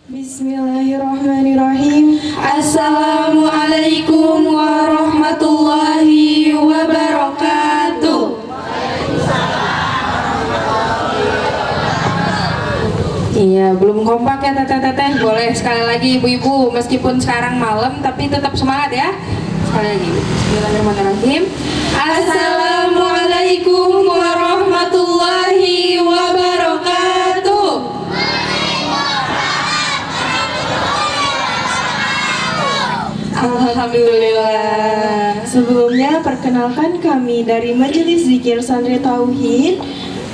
Bismillahirrahmanirrahim. Assalamualaikum warahmatullahi wabarakatuh. Iya, belum kompak ya teteh-teteh. Boleh sekali lagi ibu-ibu, meskipun sekarang malam tapi tetap semangat ya. Sekali lagi. Bismillahirrahmanirrahim. Assalamualaikum warahmatullahi wabarakatuh. Alhamdulillah. Sebelumnya perkenalkan kami dari Majelis Zikir Santri Tauhid.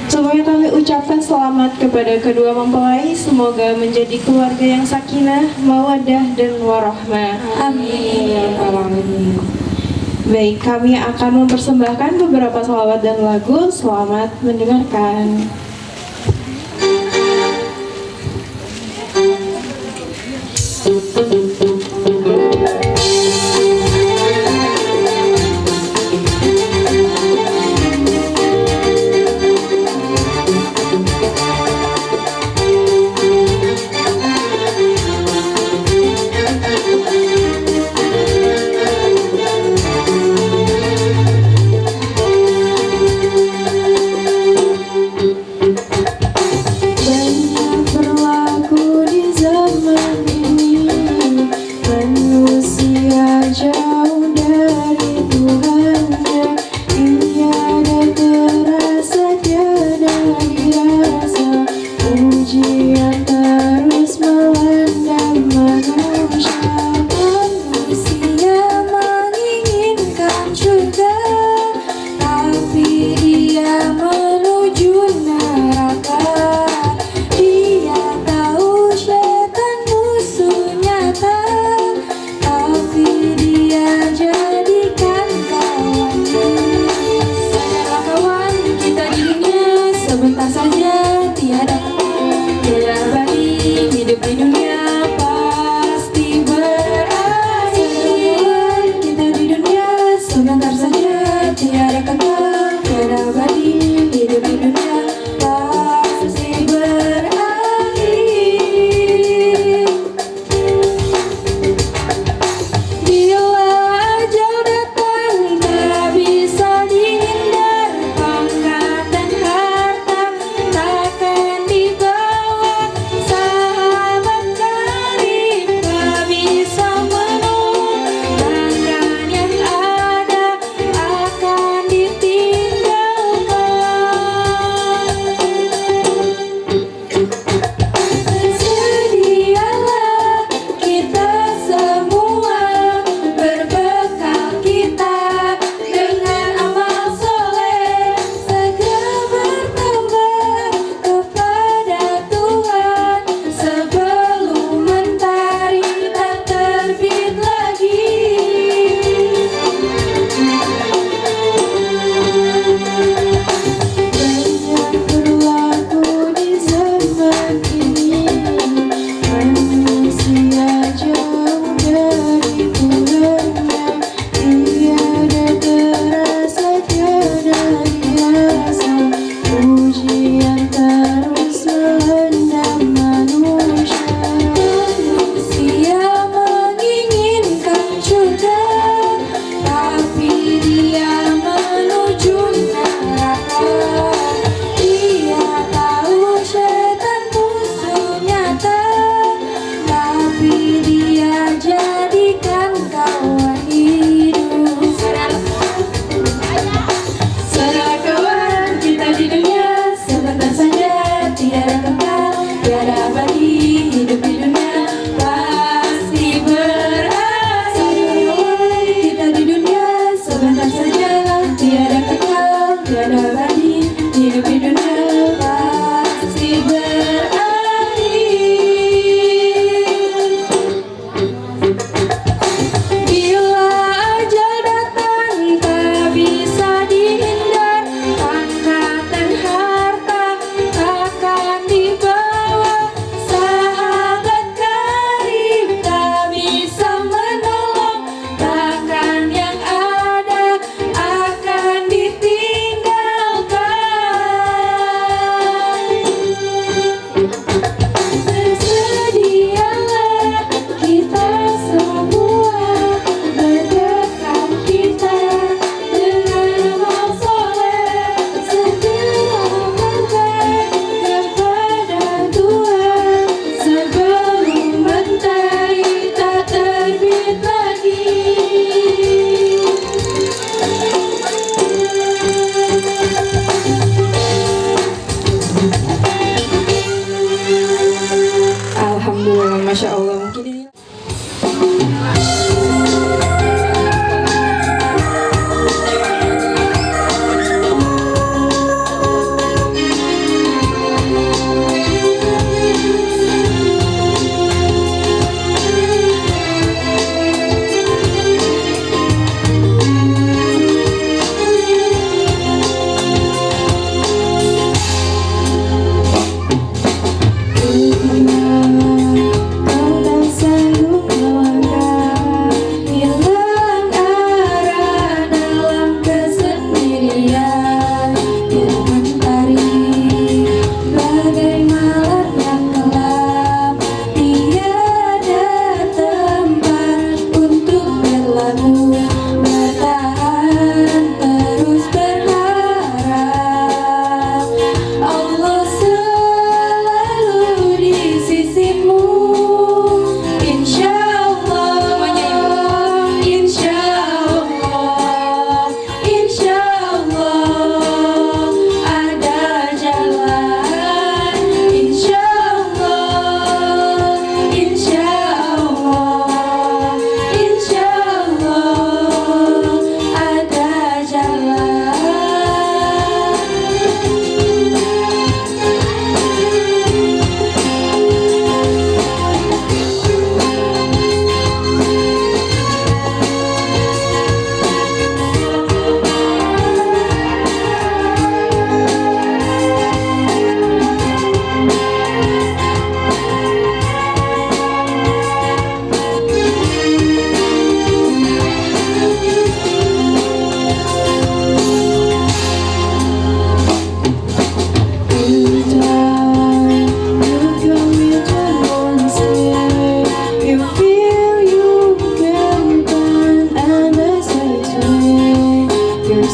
Semuanya kami ucapkan selamat kepada kedua mempelai. Semoga menjadi keluarga yang sakinah, mawaddah dan warahmah. Amin. Amin. Baik, kami akan mempersembahkan beberapa shalawat dan lagu. Selamat mendengarkan. Banyak berlaku di zaman ini, Alhamdulillah, masya Allah. Mungkin ini kau tak sanggup melangkah, hilang arah dalam kesendirian. Yang mentari bagai malam yang gelap, tiada tempat untuk berlabuh. Bertahan terus berharap, Allah selalu di sisimu. Insyaallah, insyaallah, insyaallah ada jalan. Insyaallah, insyaallah, insyaallah ada jalan.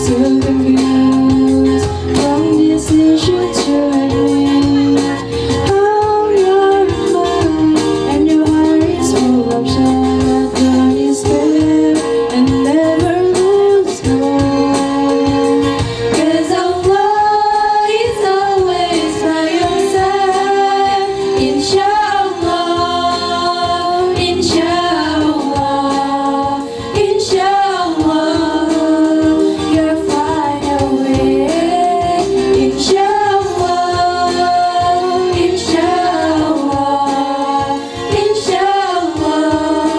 So confused from decisions you had made. How your mind and your heart is full of shame, despair, and never lose hope. 'Cause Allah is always by your side. Insyaallah, insyaallah, insyaallah you'll find a way. Insyaallah, insyaallah, insyaallah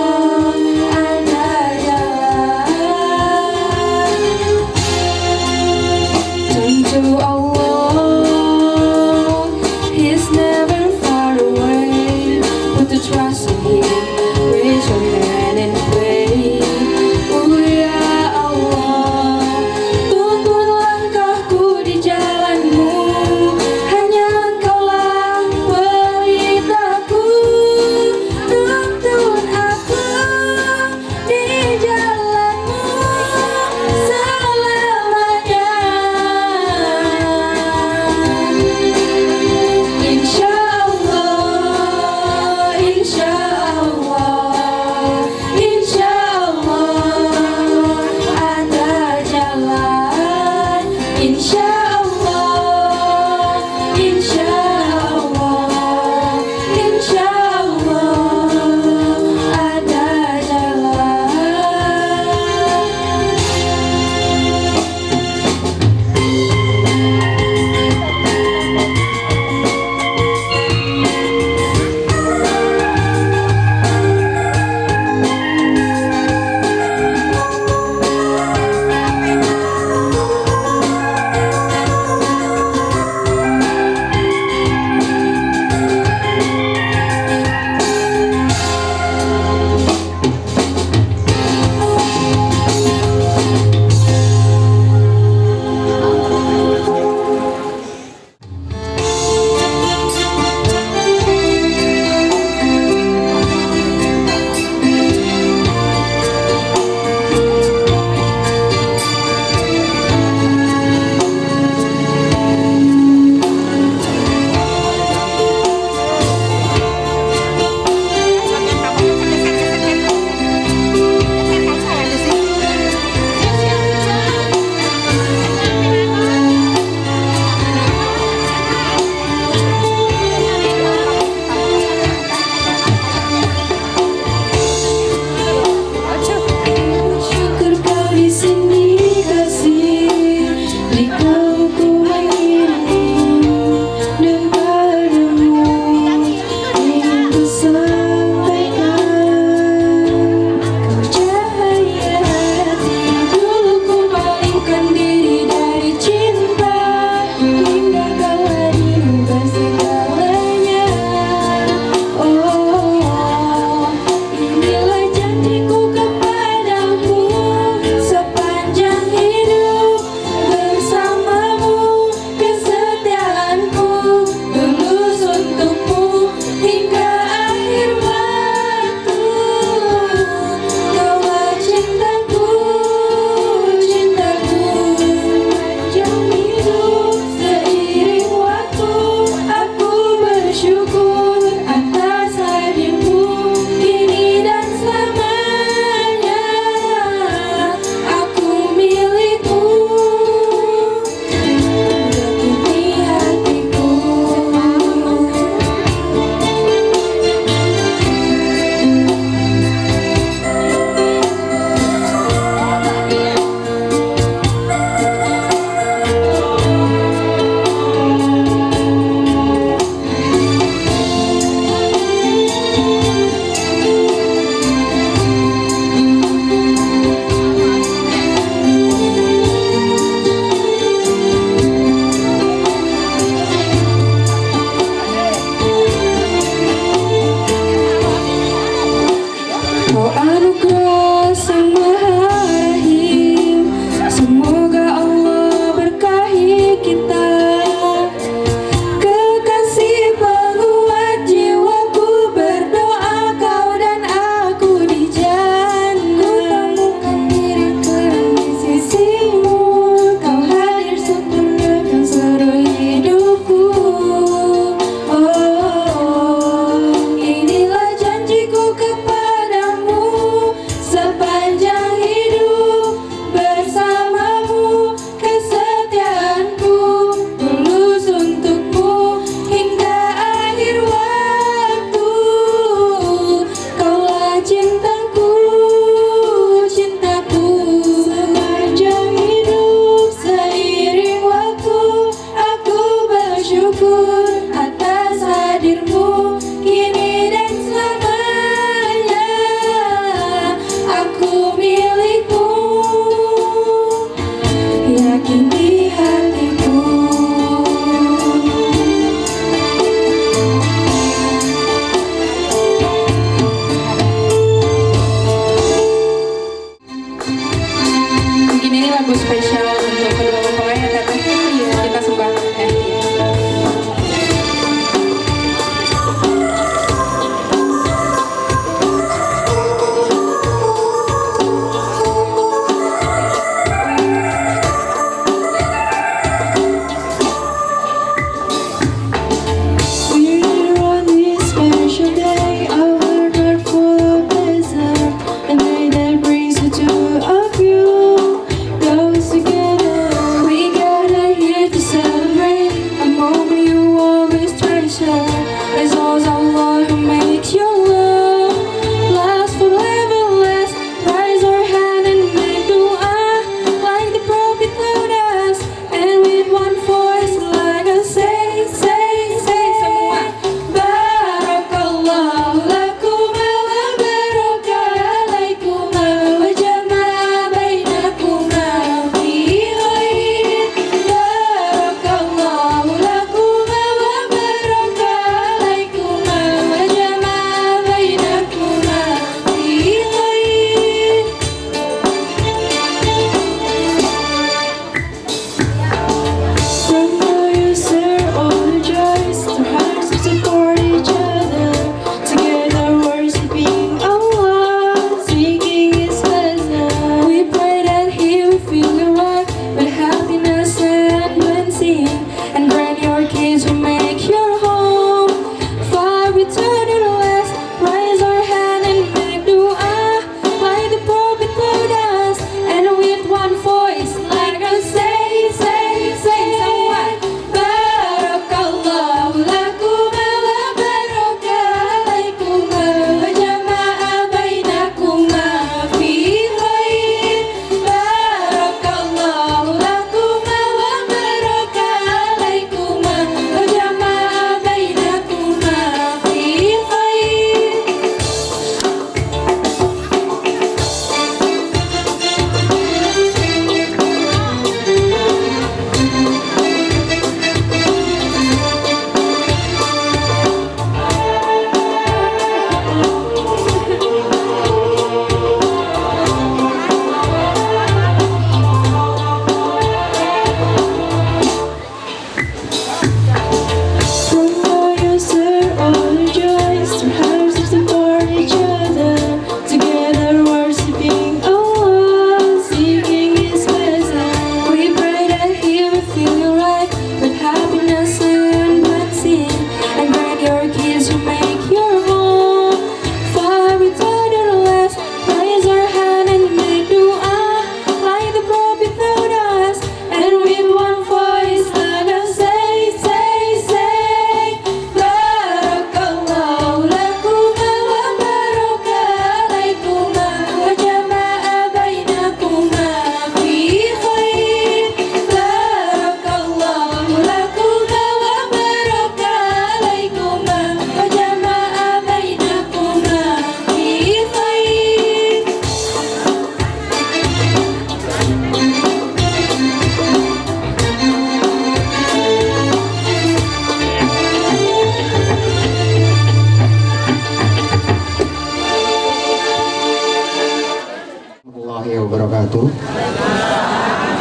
wabarakatuh.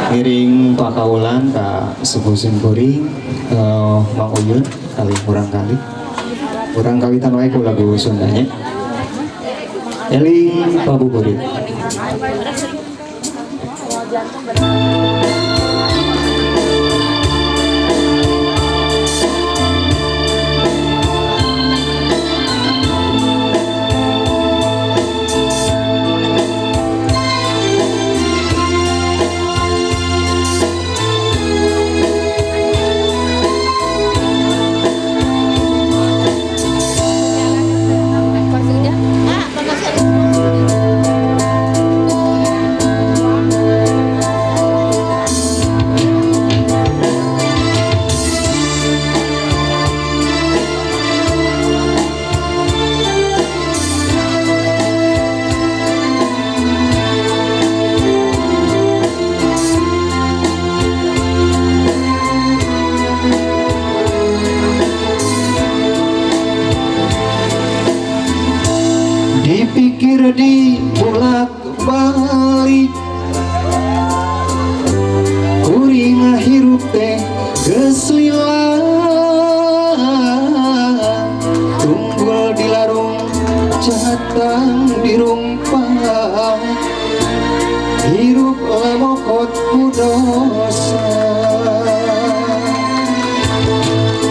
Miring pakaulan ka sebusin kuring Mang Uyun kali kurang kawitan wae ku lagu Sundanya. Eling pabuburit. Dipikir di bolak balik kuring hirup teh geus lila tunggul di larung catang di rumpah hirup lamokot ku dosa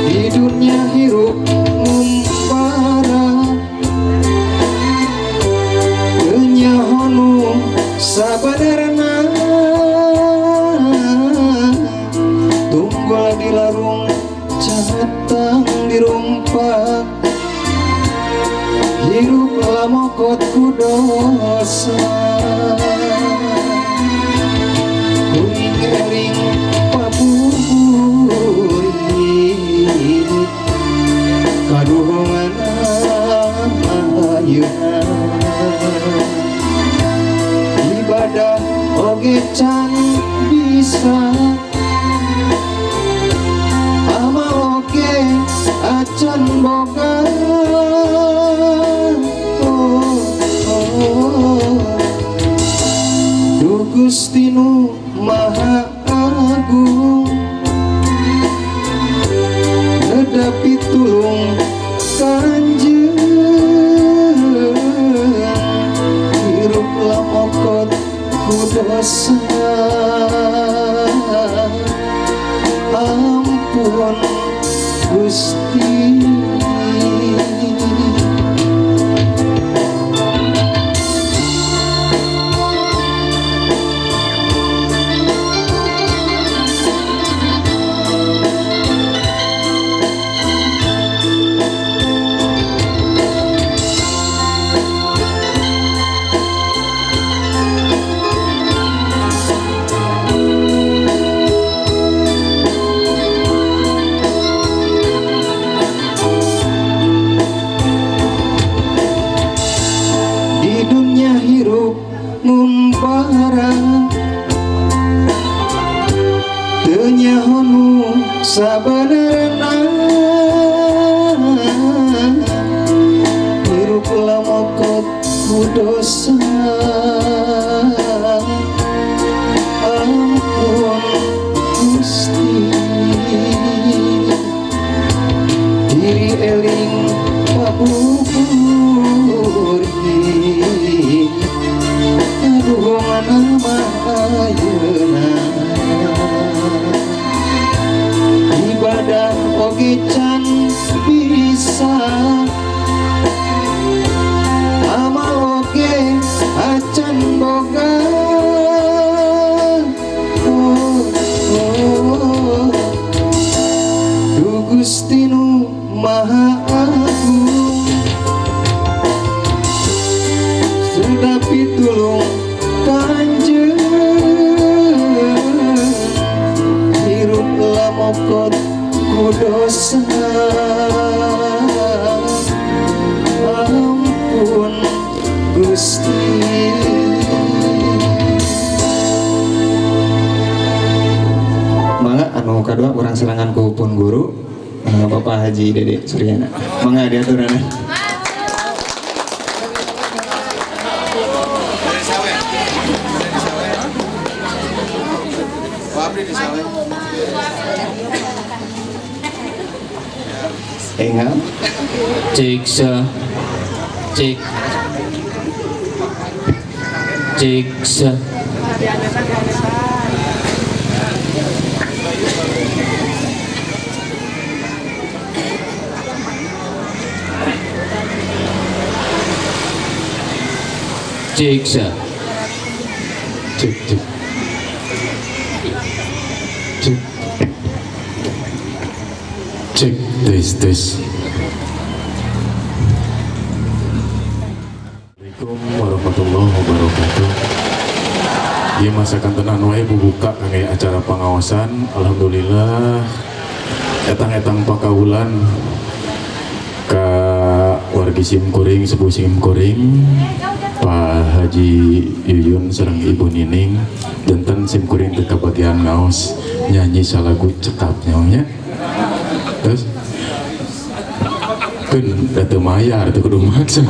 di dunia hirup ngumpara honu sabarna tunggul di larung catang di rumpah hirup lamokot ku dosa kuring ering pabuburit kaduhongan ayeuna ibadah oge can bisa amal oge acan boga Duh Gusti nu Maha Agung nedapi tulung kanjeung hirup lamokot ku dosa ampun Gusti. Sabarna hirup lamokot ku dosa ampun Gusti diri eling pabuburit kaduhongan ayeuna ibadah oge can bisa amal oge acan boga Duh Gusti nu Maha Agung sudah pitulung kanjeung hirup lamokot ku dosa ampun Gusti. Mangga anu kadua urang serangan ku pun guru Bapak Haji Dede Suryana. Mangga diaturana. Enggak. Cek sa, cek, cek sa. Cek sa. Cek cek. Cek. Cek tes tes. Assalamualaikum warahmatullahi wabarakatuh. Ieu masakan tenan wae bubuka kangge acara pengawasan. Alhamdulillah etang-etang pakawulan ka wargi Simkuring sepuh Simkuring Pak Haji Yuyun sareng Ibu Nining denten Simkuring teu kabagian ngaos nyanyi salagu cekap nya. Terus kan datu mayar tuh kudu maksa.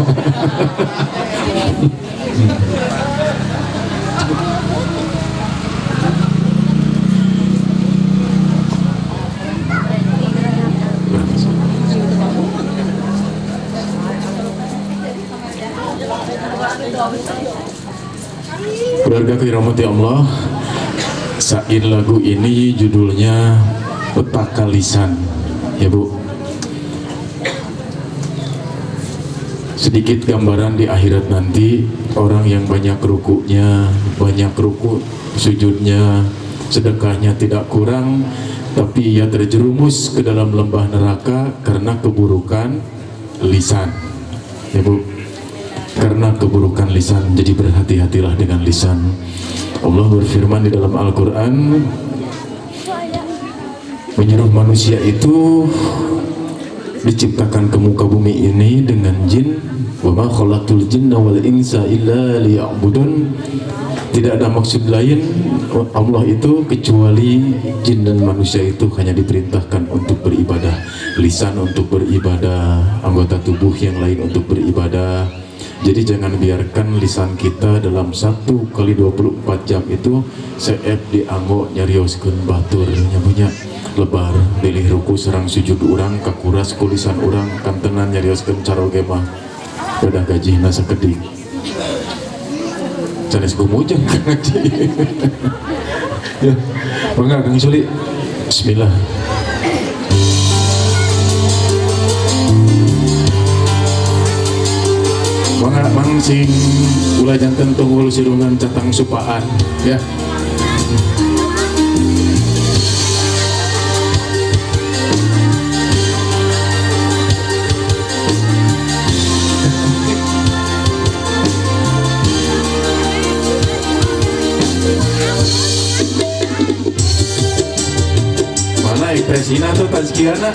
Keluarga dirahmati Allah, sair lagu ini judulnya Petaka Lisan, ya Bu. Sedikit gambaran di akhirat nanti, orang yang banyak rukunya, banyak ruku, sujudnya, sedekahnya tidak kurang, tapi ia terjerumus ke dalam lembah neraka karena keburukan lisan, ya Bu. Karena keburukan lisan, jadi berhati-hatilah dengan lisan. Allah berfirman di dalam Al-Quran, menyuruh manusia itu diciptakan ke muka bumi ini dengan jin. Wa ma khalaqtul jinna wal insa illa liya'budun. Tidak ada maksud lain Allah itu kecuali jin dan manusia itu hanya diperintahkan untuk beribadah. Lisan untuk beribadah, anggota tubuh yang lain untuk beribadah. Jadi jangan biarkan lisan kita dalam 1 kali 24 jam itu seep dianggo nyarioskeun batur nyabunya lebar pilih ruku serang sujud urang kakuras kulisan urang kantenan nyarioskeun caroge mah udah gajihna sakedik sanes kumujeng ngaji. Ya mangga Kang Suli bismillah. Mang sing ulah janten tunggul sirungan catang supaan ya. Mana ekspresinya tuh tazkiyana?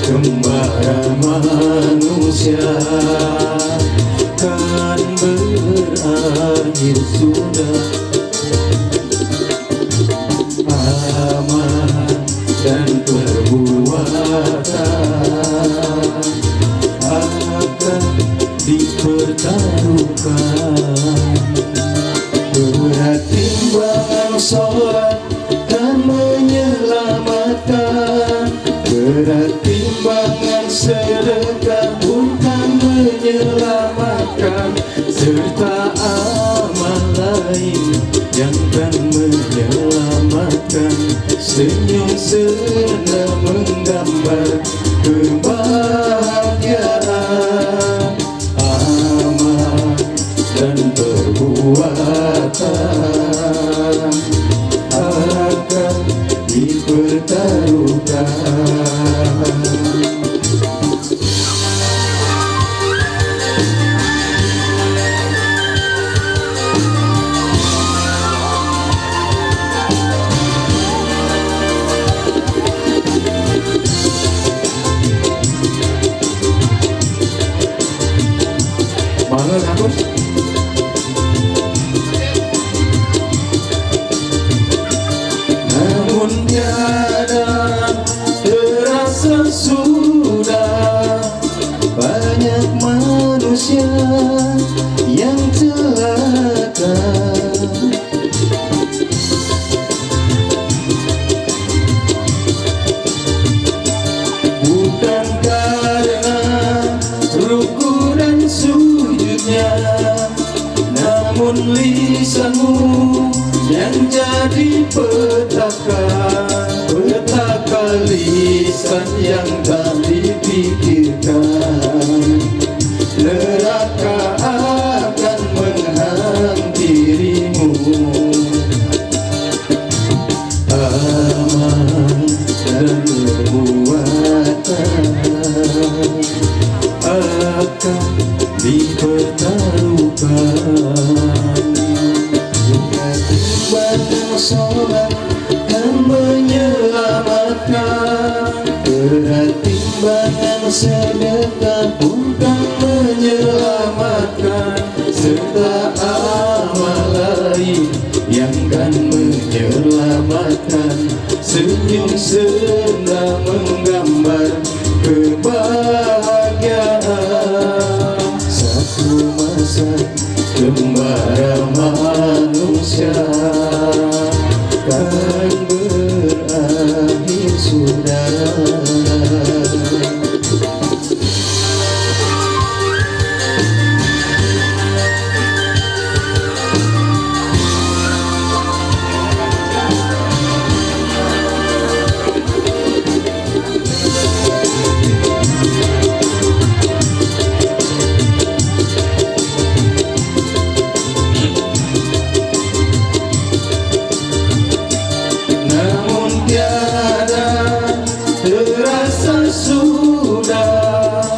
Kembara manusia kan berakhir sudah, aman dan perbuatan akan dipertaruhkan. Berat timbangan sholat kan menyelamatkan, berat timbangan sedekah pun kan menyelamatkan, serta amal lain yang kan menyelamatkan. Senyum senang menggambar kebahagiaan, amal dan perbuatan akan dipertaruhkan. lisan yang tak dipikirkan. Neraka akan menghampirimu. Amal dan perbuatan akan dipertaruhkan. Timbangan sholat kan menyelamatkan, berat timbangan sedekah pun kan menyelamatkan, serta amal lain yang kan menyelamatkan. Senyum senang menggambar kebahagiaan. Satu masa gembara manusia kan berakhir sudah. Namun tiada terasa sudah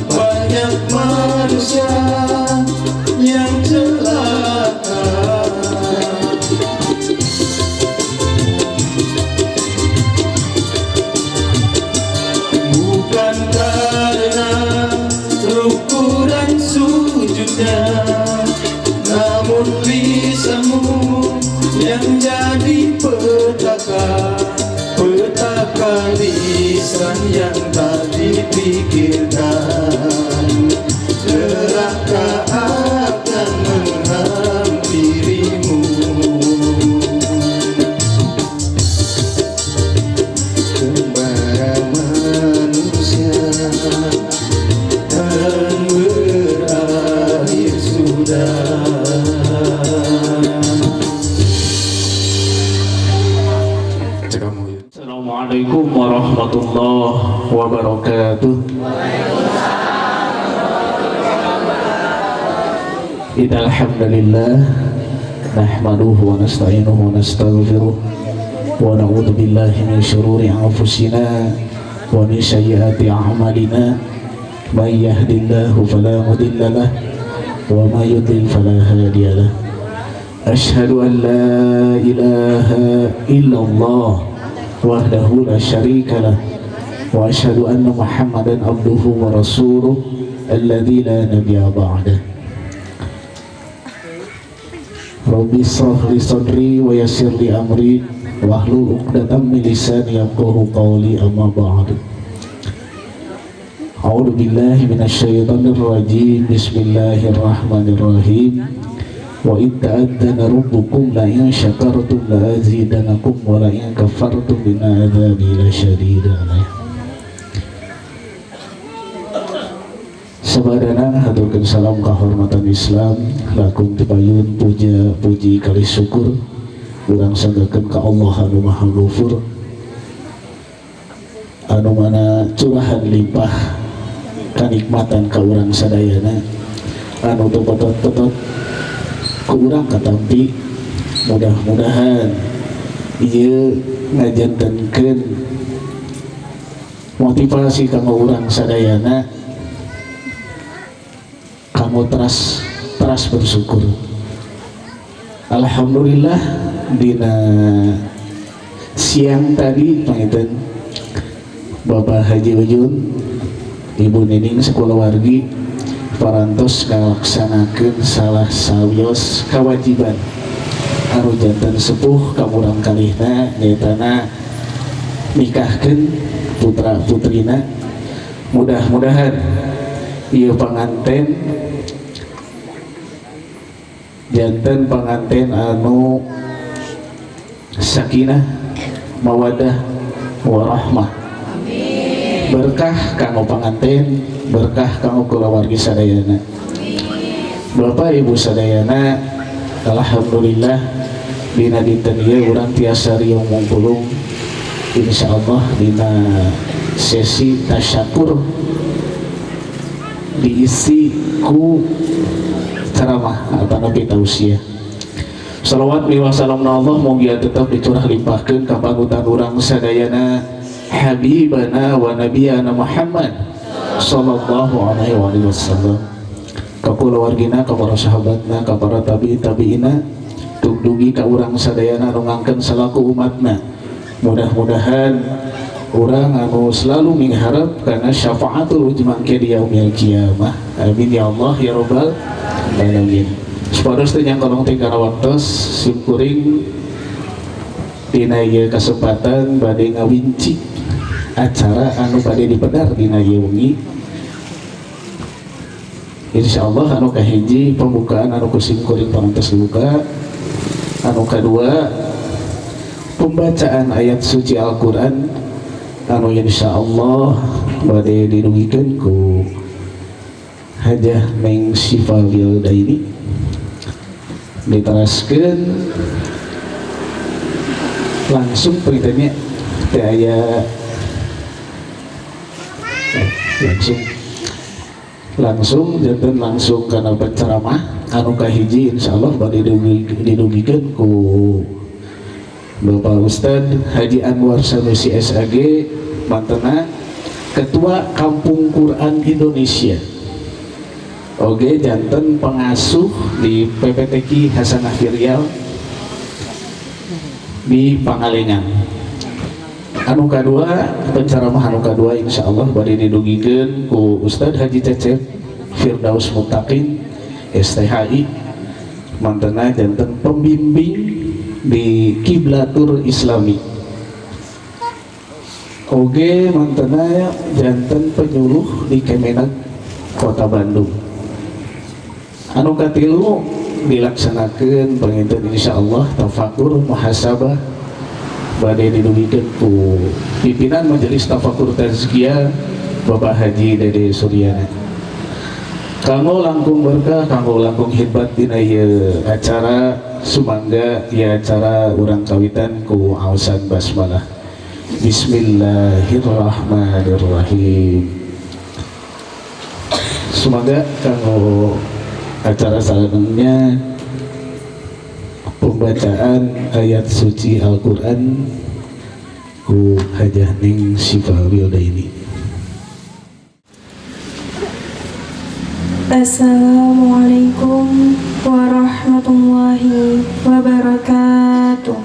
banyak manusia yang celaka. Bukan karena ruku dan sujudnya, namun lisanmu yang jadi petaka. Petaka lisan yang tak dipikirkan. Neraka akan menghampirimu. Gembara manusia dan berakhir sudah. Assalamualaikum warahmatullahi wabarakatuh. Innal hamdalillah nahmaduhu wa nasta'inuhu wa nastaghfiruh wa na'udzu billahi min shururi anfusina wa min sayyiati a'malina. May yahdihillahu fala mudilla lahu wa may yudlil fala hadiya lahu. Asyhadu an la ilaha illallah wahdahu la syarika lah wa asyhadu anna Muhammadan abduhu wa rasuluh alladzi la nabiyya ba'dah. Rabbi shrah li sadri wa yassir li amri wahlul 'uqdatam min lisani yafqahu qawli, amma ba'd. A'udzu billahi minasy syaithanir rajim. Bismillahirrahmanirrahim. Wa in ta'adzana rabbukum la in syakartum la azidanakum wa la in kafartum inna adzabi lasyadid. Sabadana haturkeun salam kahormatan Islam, lakum tipayun puja puji kali syukur urang sanggakeun ka Allah anu Maha Ghafur, anu mana curahan limpah kanikmatan ka urang sadayana, anu teu potot-potot ku urang katampi. Mudah-mudahan ieu ngajantenkeun motivasi kanggo urang sadayana kamu teras bersyukur. Alhamdulillah dina siang tadi pangitan Bapak Haji Ujun, Ibu Nining sakulawargi parantos ngalaksanakeun salah sawios kewajiban anu janten sepuh kamurang kalihna nyaetana nikahkeun putra putrina. Mudah-mudahan ieu panganten janten panganten anu sakinah mawadah warahmah, berkah kanggo panganten, berkah kanggo kulawargi sadayana. Bapak Ibu sadayana, alhamdulillah dina dinten ieu urang tiasa riung mungkulung insyaallah dina sesi tasyakur diisi ku ceramah atau nabi tausiah. Salawat wa salam Allah mugia tetap dicurah limpahkeun ka panutan urang sadayana habibana wa nabiyana Muhammad sallallahu alaihi wasallam, ka kulawargina, ka para sahabatna, ka para tabi'ina, dugi ka urang sadayana anu ngangkeun salaku umatna. Mudah-mudahan urang anu selalu mengharap karena syafaatul ujmangke di yaumil qiyamah. Amin ya Allah ya rabbal alamin. Supados teh yang kolong teh kana waktos simkuring dina ieu kesempatan bade ngawinci acara anu bade dipedar dina ieu wengi. Insyaallah anu kahiji pembukaan anu kusimkuring parantos dibuka, anu kadua pembacaan ayat suci Al-Qur'an anu insyaallah bade didungikeun ku Hajah Neng Syifa Wildaini, diteraskan langsung beritanya daya langsung jantan langsung karena penceramah anu kahiji insyaallah bade didugikeun ku Bapak Ustad Haji Anwar Sanusi SAG, mantena Ketua Kampung Quran Indonesia, oge janten pengasuh di PPTQ Hasanah Firial di Pangalengan. Anu kadua penceramah anu kadua insyaallah bade didugikeun ku Ustad Haji Cecep Firdaus Muttaqin STHI, mantena janten pembimbing di Kiblatur Islami, oge mantena janten penyuluh di Kemenak Kota Bandung. Anu katilu dilaksanakeun panginten insyaallah tafakur muhasabah bade didugikeun ku pimpinan Majelis Tafakur Tazkiyah Bapak Haji Dede Suryana. Kanggo langkung berkah, kanggo langkung hikmat dina ieu acara sumangga ieu acara urang kawitan ku aosan basmalah. Bismillahirrahmanirrahim. Sumangga kanggo acara salanengnya pembacaan ayat suci Al-Qur'an ku Hajah Ning Syifa Wildaini. Assalamualaikum warahmatullahi wabarakatuh.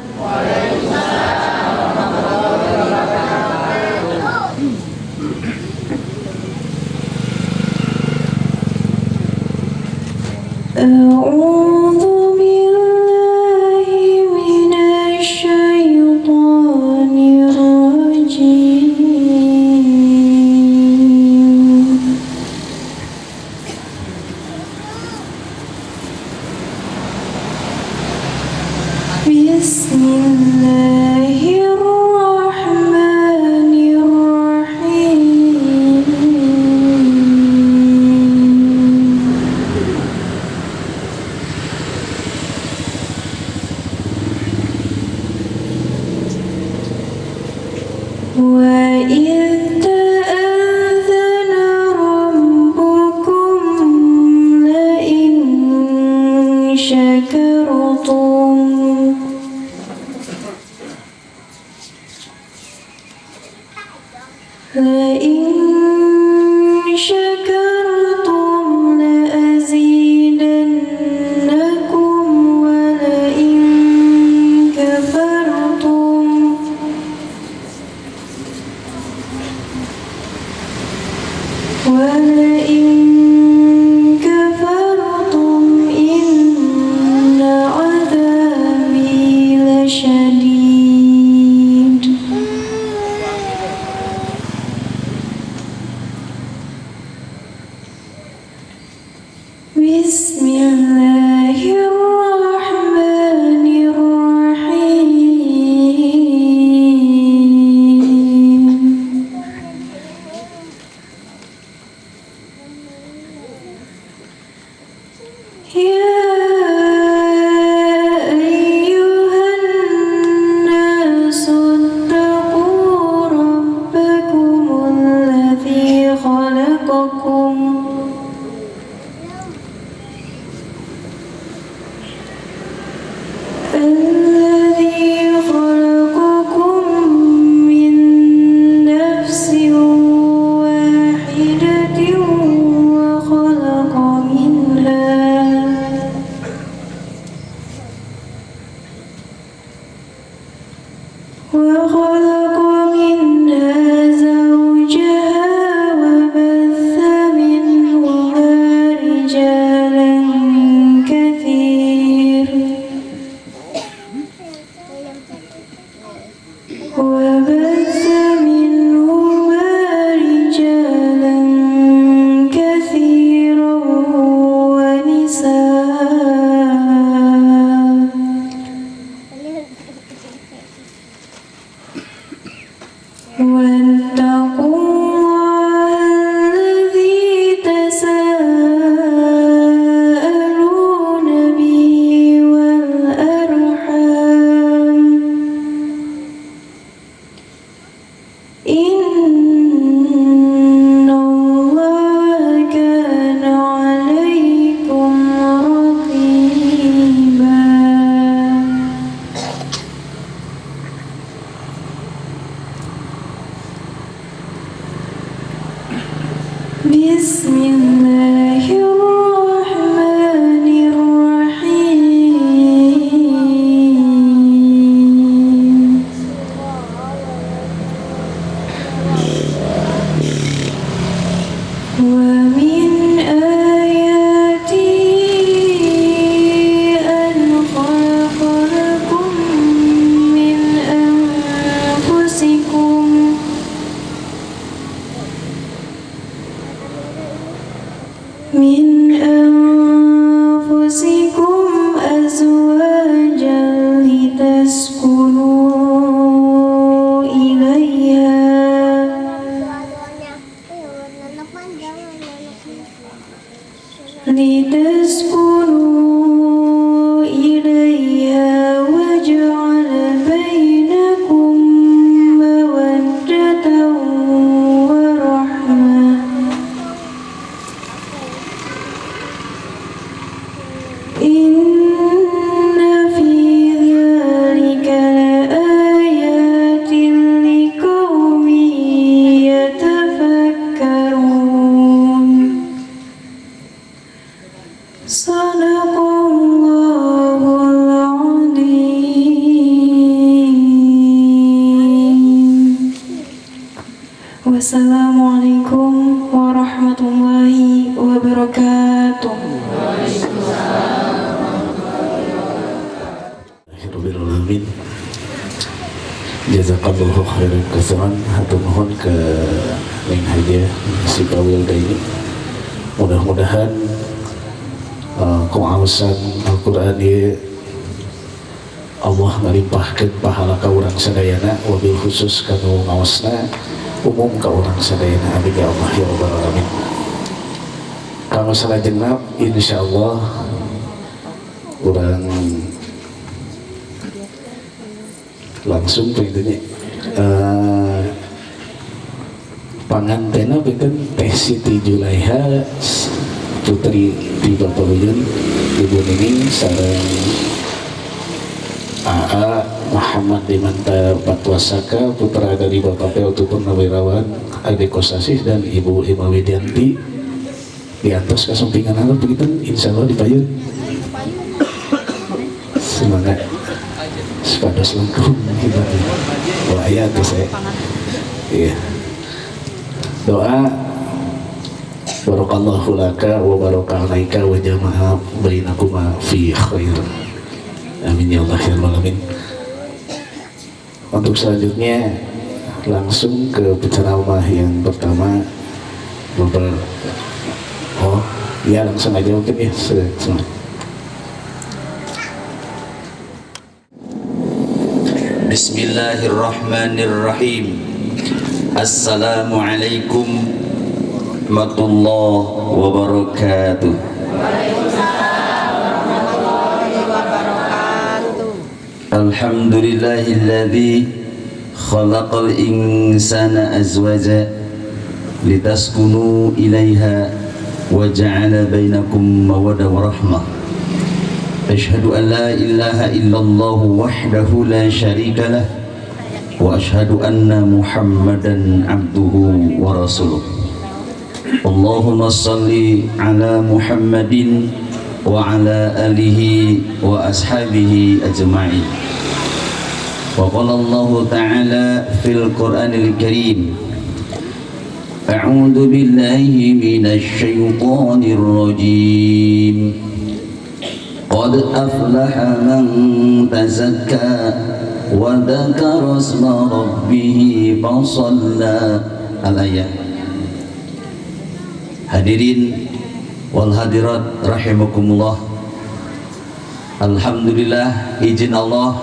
A'udzu billahi minasy syaithanir rajim. وَإِذْ تَأَذَّنَ رَبُّكُمْ لَئِنْ شَكَرْتُمْ لَأَزِيدَنَّكُمْ وَلَئِنْ كَفَرْتُمْ إِنَّ عَذَابِي لَشَدِيدٌ. واتقوا الله الذي تساءلون به والأرحام إن الله كان عليكم رقيبا بسم الله الرحمن الرحيم ومن آياته أن خلق لكم من أنفسكم أزواجا لتسكنوا إليها وجعل بينكم مودة ورحمة إن في ذلك لآيات لقوم يتفكرون صدق الله العظيم والسلام عليكم ورحمة الله وبركاته. Amin. Jazakallahu khairan katsiran. Hatur nuhun ke Neng Haja si Kawilda ini. Mudah-mudahan kuawasan Al-Qur'an ieu Allah ngalimpahkeun pahala ka urang sadayana wabil khusus kanu ngaosna umum ka urang sadayana. Amin ya Allah ya rabbal alamin. Kanggo salajengna insyaallah urang langsung pintunya pangantena pinten Teh Siti Julaiha putri di Bapak Uyun Ibu Nining sareng AA Muhammad Dimanta Patwasaka putra dari Bapak P.O. Purnawirawan Ade Kosasih dan Ibu Ima Widianti di atas kesampingan anak begitu insya Allah dipayun semangat sepados lengkung hebatnya wah ya tuh saya iya doa barakallahu laka wa baraka alaika wa jama'a bainakuma fi khair amin ya Allah ya alamin. Untuk selanjutnya langsung ke penceramah yang pertama Bapak ya langsung aja mungkin ya semangat. Bismillahirrahmanirrahim. Assalamualaikum warahmatullahi wabarakatuh. Alhamdulillahilladzi khalaqal insana azwaja litaskunu ilaiha wa ja'ala bainakum mawaddah wa rahmah. Asyhadu an la ilaha illallah wahdahu la syarika lah wa asyhadu anna Muhammadan abduhu wa rasuluh. Allahumma salli ala Muhammadin wa ala alihi wa ashabihi ajma'in. Wa qala Allah ta'ala fil Qur'anil Karim A'udzu billahi minasy syaithanir rajim. Qad aflaha man tazakka wa dzakara isma rabbih fasalla. Al-ayat. Hadirin wal hadirat rahimakumullah. Alhamdulillah izin Allah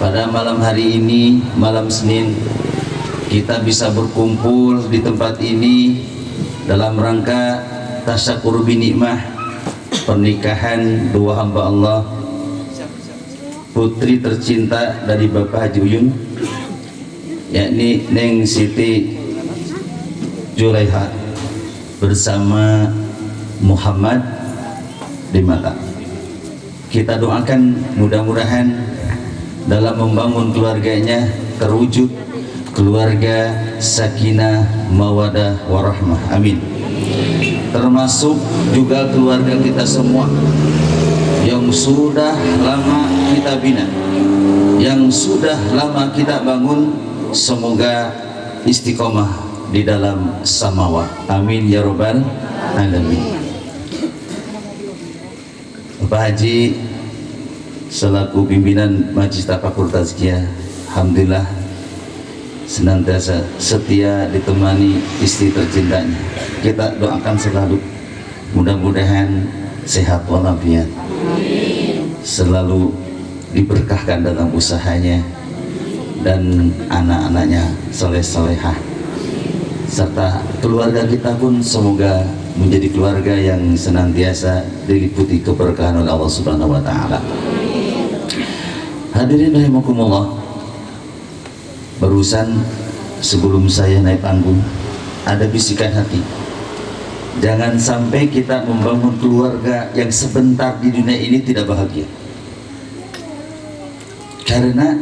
pada malam hari ini, malam Senin kita bisa berkumpul di tempat ini dalam rangka tasyakur bi nikmah pernikahan dua hamba Allah, putri tercinta dari Bapak Haji Uyun, yakni Neng Siti Julaiha bersama Muhammad di Mata. Kita doakan mudah-mudahan dalam membangun keluarganya terwujud keluarga sakinah mawadah warahmah, amin. Termasuk juga keluarga kita semua yang sudah lama kita bina, yang sudah lama kita bangun, semoga istiqomah di dalam samawa, amin ya rabbal alamin. Bapak Haji selaku pimpinan Majelis Tafakur Tazkiyah, alhamdulillah senantiasa setia ditemani istri tercintanya. Kita doakan selalu mudah-mudahan sehat walafiat, selalu diberkahkan dalam usahanya dan anak-anaknya soleh-solehah, serta keluarga kita pun semoga menjadi keluarga yang senantiasa diliputi keberkahan oleh Allah Subhanahu wa taala. Hadirin rahimakumullah, barusan sebelum saya naik panggung ada bisikan hati, jangan sampai kita membangun keluarga yang sebentar di dunia ini tidak bahagia, karena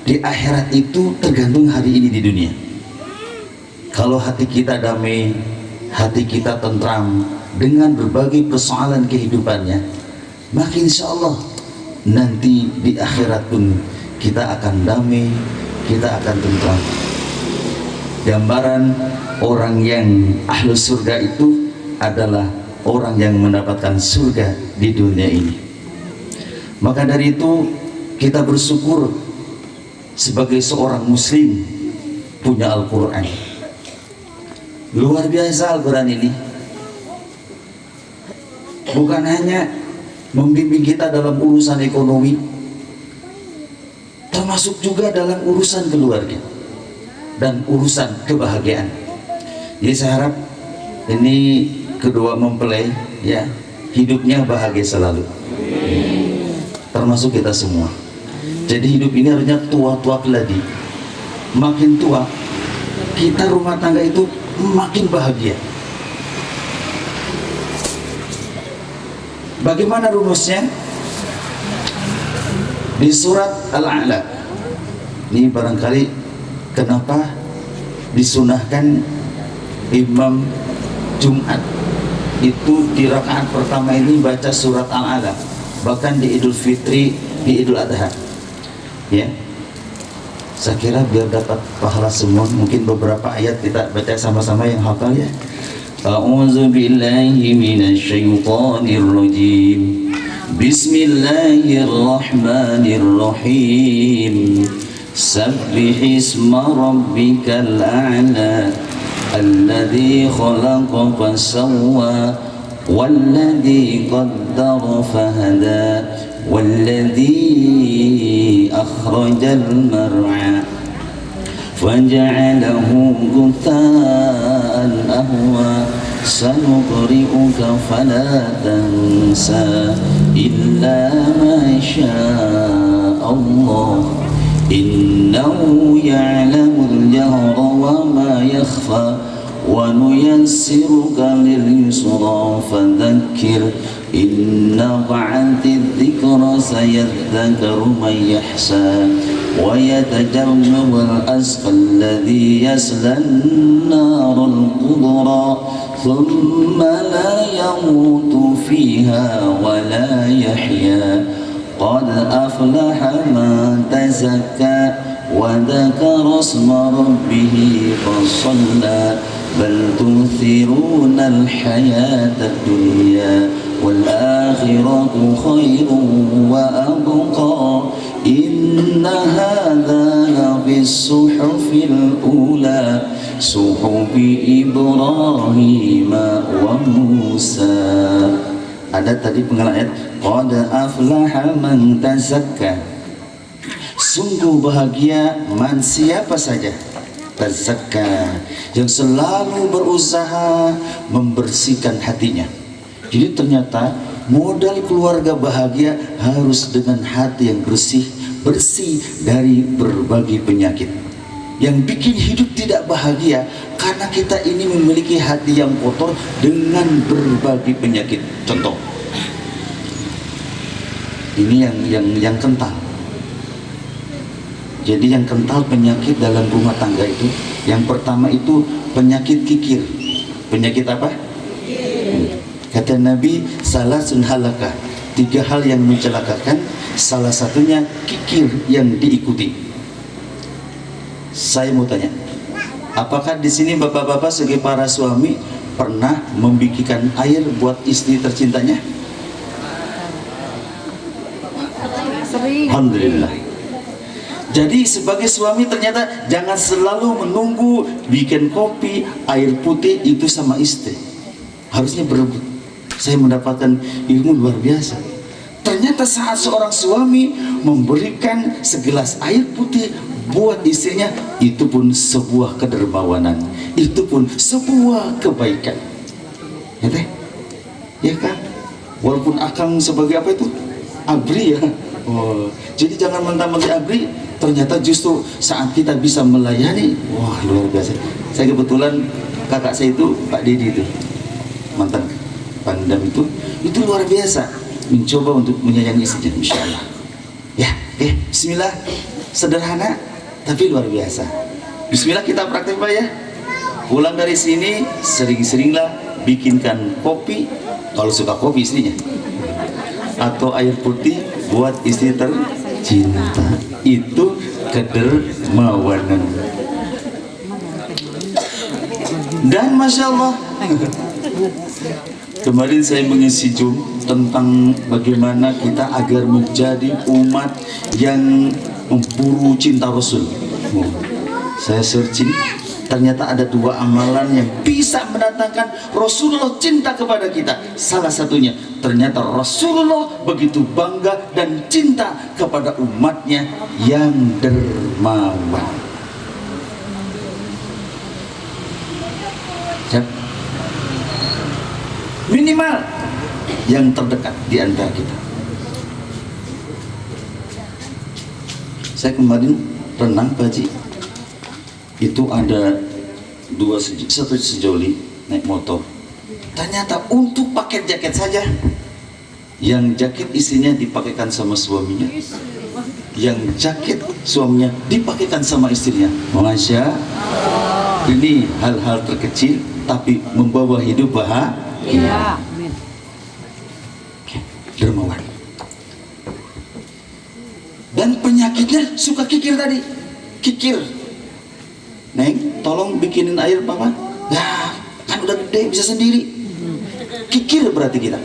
di akhirat itu tergantung hari ini di dunia. Kalau hati kita damai, hati kita tentram dengan berbagai persoalan kehidupannya, maka insya Allah nanti di akhirat pun kita akan damai, kita akan tentram. Gambaran orang yang ahlu surga itu adalah orang yang mendapatkan surga di dunia ini. Maka dari itu kita bersyukur sebagai seorang muslim punya Al-Quran. Luar biasa Al-Quran ini, bukan hanya membimbing kita dalam urusan ekonomi, termasuk juga dalam urusan keluarga dan urusan kebahagiaan. Jadi saya harap ini kedua mempelai ya hidupnya bahagia selalu, termasuk kita semua. Jadi hidup ini harusnya tua-tua keladi, makin tua kita rumah tangga itu makin bahagia. Bagaimana rumusnya? Di surat Al-A'la. Ini barangkali kenapa disunahkan imam Jumat itu di rakaat pertama ini baca surat Al-A'la, bahkan di Idul Fitri, di Idul Adha. Ya, saya kira biar dapat pahala semua, mungkin beberapa ayat kita baca sama-sama yang hafal ya. A'udzu billahi minasyaitonir rajim. Bismillahirrahmanirrahim. Sabbih isma rabbikal a'la alladzi khalaqa fasawwa walladzi qaddara fahada والذي أخرج المرعى فجعله غثاء أهوى سنقرئك فلا تنسى إلا ما شاء الله إنه يعلم الجهر وما يخفى ونيسرك لليسرى فذكر إن نفعت الذكر سيذكر من يخشى ويتجنب الأشقى الذي يصلى النار الكبرى ثم لا يموت فيها ولا يحيا قد أفلح من تزكى وذكر اسم ربه فصلى بل تؤثرون الحياة الدنيا والآخرة خير وأبقى إن هذا لفي الصحف الأولى صحف إبراهيم وموسى. Ada tadi penggalan ayat qad aflaha man tazakka, sungguh bahagia man siapa saja tazakka, yang selalu berusaha membersihkan hatinya. Jadi ternyata modal keluarga bahagia harus dengan hati yang bersih dari berbagai penyakit. Yang bikin hidup tidak bahagia karena kita ini memiliki hati yang kotor dengan berbagai penyakit. Contoh, ini yang kental. Jadi yang kental penyakit dalam rumah tangga itu, yang pertama itu penyakit kikir. Penyakit apa? Kata Nabi, salasun halakah, 3 hal yang mencelakakan, salah satunya kikir yang diikuti. Saya mau tanya, apakah di sini bapak-bapak sebagai para suami pernah membikikan air buat istri tercintanya? Alhamdulillah. Jadi sebagai suami ternyata jangan selalu menunggu bikin kopi, air putih itu sama istri. Harusnya berebut. Saya mendapatkan ilmu luar biasa. Ternyata saat seorang suami memberikan segelas air putih buat istrinya, itu pun sebuah kedermawanan, itu pun sebuah kebaikan. Ya teh? Ya kan? Walaupun akang sebagai apa itu? Abri ya. Oh, jadi jangan mentah-mentah abri. Ternyata justru saat kita bisa melayani, wah luar biasa. Saya kebetulan kakak saya itu Pak Didi itu, mantan Pangdam itu luar biasa mencoba untuk menyayangi istrinya, insya Allah. Ya, Bismillah, sederhana tapi luar biasa. Bismillah, kita praktek Pak ya. Pulang dari sini sering-seringlah bikinkan kopi, kalau suka kopi istrinya, atau air putih buat istri tercinta. Itu kedermawanan. Dan Masya Allah, kemarin saya mengisi Zoom tentang bagaimana kita agar menjadi umat yang memburu cinta Rasul. Saya searching, ternyata ada 2 amalan yang bisa mendatangkan Rasulullah cinta kepada kita. Salah satunya, ternyata Rasulullah begitu bangga dan cinta kepada umatnya yang dermawan. Minimal yang terdekat di antara kita. Saya kemarin renang Pak Haji, itu ada satu sejoli naik motor. Ternyata untuk paket jaket saja, yang jaket istrinya dipakaikan sama suaminya, yang jaket suaminya dipakaikan sama istrinya. Masya, ini hal-hal terkecil tapi membawa hidup bahagia. Dermawan. Dan penyakitnya suka kikir tadi. Kikir. Neng, tolong bikinin air papa. Ya, kan udah gede bisa sendiri. Kikir berarti kita.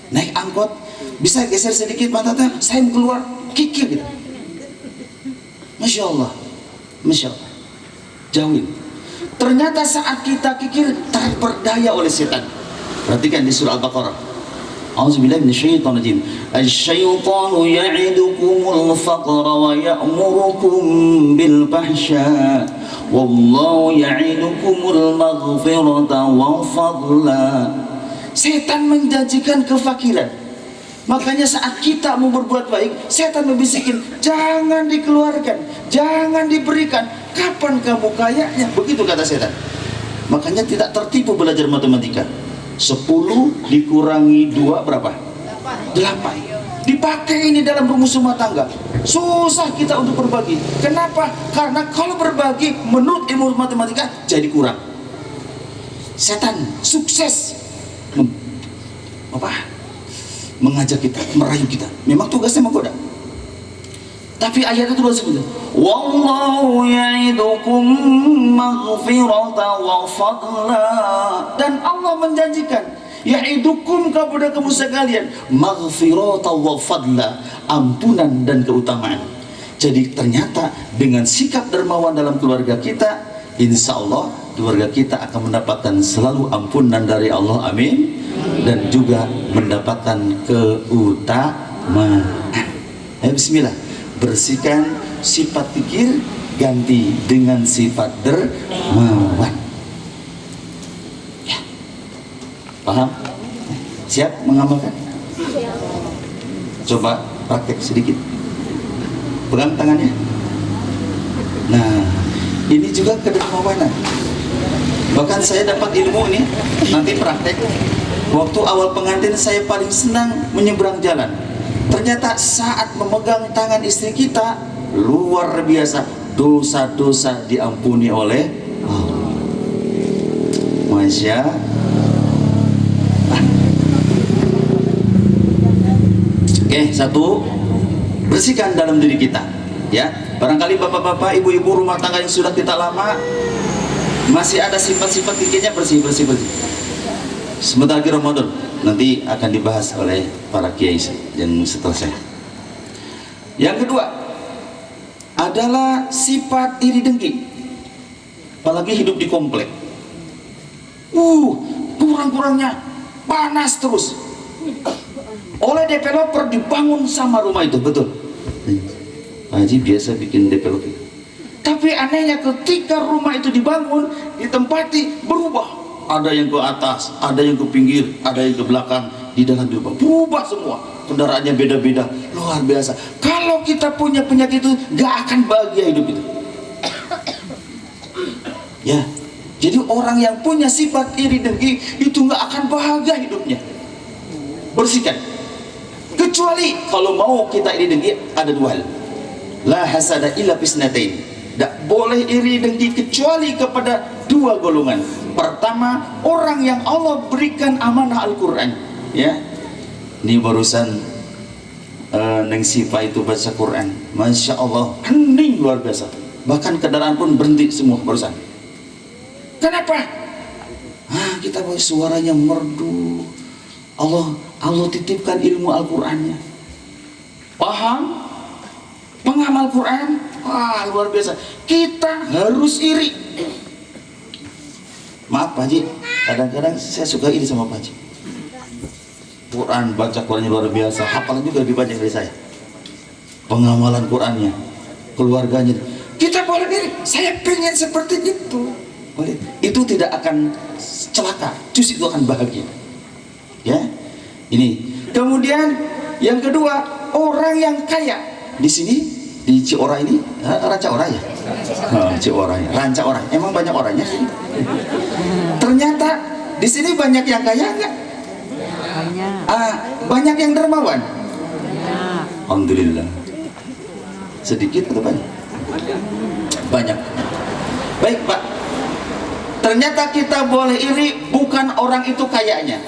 Naik angkot, bisa geser sedikit pantatnya, saya mau keluar. Kikir kita. Masya Allah. Masya Allah. Jauhin. Ternyata saat kita kikir terperdaya oleh setan. Perhatikan di surah Al-Baqarah. A'udzubillahi minasyaitonir rajim. Asy-syaitanu ya'idukumul faqra wa ya'murukum bil fahsya. Wallahu ya'idukumul maghfirata wa fadla. Setan menjanjikan kefakiran. Makanya saat kita mau berbuat baik, setan membisikin, jangan dikeluarkan, jangan diberikan. Kapan kamu kayanya? Begitu kata setan. Makanya tidak tertipu belajar matematika. 10 dikurangi 2 berapa? 8. Dipakai ini dalam rumus rumah tangga. Susah kita untuk berbagi. Kenapa? Karena kalau berbagi menurut ilmu matematika jadi kurang. Setan sukses mengajak kita, merayu kita. Memang tugasnya menggoda. Tapi ayatnya itu sebutnya, wallahu ya'idukum maghfirata wa fadla. Dan Allah menjanjikan, ya'idukum kepada kamu sekalian, maghfirata wa fadla, ampunan dan keutamaan. Jadi ternyata dengan sikap dermawan dalam keluarga kita, insya Allah keluarga kita akan mendapatkan selalu ampunan dari Allah, amin. Dan juga mendapatkan keutamaan. Bismillah. Bersihkan sifat pikir ganti dengan sifat dermawan. Ya. Paham? Siap mengamalkan? Coba praktek sedikit. Pegang tangannya. Nah, ini juga kedermawanan. Bahkan saya dapat ilmu ini, nanti praktek. Waktu awal pengantin saya paling senang menyeberang jalan. Ternyata saat memegang tangan istri kita, luar biasa, dosa-dosa diampuni oleh Allah. Masya Allah. Oke, satu, bersihkan dalam diri kita. Ya, barangkali bapak-bapak, ibu-ibu rumah tangga yang sudah kita lama masih ada sifat-sifat tingginya, bersih. Sebentar lagi Ramadan, nanti akan dibahas oleh para kiai yang setelah saya. Yang kedua adalah sifat iri dengki, apalagi hidup di komplek. Kurang-kurangnya panas terus. Oleh developer dibangun sama rumah itu, betul. Pak Haji biasa bikin developer. Tapi anehnya ketika rumah itu dibangun, ditempati, berubah. Ada yang ke atas, ada yang ke pinggir, ada yang ke belakang, di dalam berubah semua. Kendaraannya beda-beda, luar biasa. Kalau kita punya penyakit itu, gak akan bahagia hidup itu. Ya, jadi orang yang punya sifat iri dengki itu gak akan bahagia hidupnya. Bersihkan. Kecuali kalau mau kita iri dengki, ada dua hal. La hasada illa fisnatain. Tidak boleh iri dengki kecuali kepada dua golongan. Pertama, orang yang Allah berikan amanah Al-Quran. Ya, ini barusan Neng Siva itu baca Quran, Masya Allah, hening luar biasa. Bahkan kendaraan pun berhenti semua barusan. Kenapa? Kita bawa suaranya merdu. Allah titipkan ilmu Al-Qurannya. Paham? Pengamal Quran, luar biasa. Kita harus iri. Maaf Pak Haji, kadang-kadang saya suka iri sama Pak Haji. Quran, baca Qurannya luar biasa, hafalan juga lebih banyak dari saya. Pengamalan Qurannya, keluarganya. Kita boleh iri, saya pengen seperti itu. Boleh. Itu tidak akan celaka, justru itu akan bahagia. Ya, ini. Kemudian yang kedua, orang yang kaya. Di sini di Ciora ini, Ranca Ora ya? Ciora ya, Ranca Ora. Emang banyak orangnya sih. Ternyata di sini banyak yang kaya enggak? Banyak yang dermawan. Alhamdulillah. Sedikit atau banyak? Banyak. Baik Pak. Ternyata kita boleh iri bukan orang itu kayanya,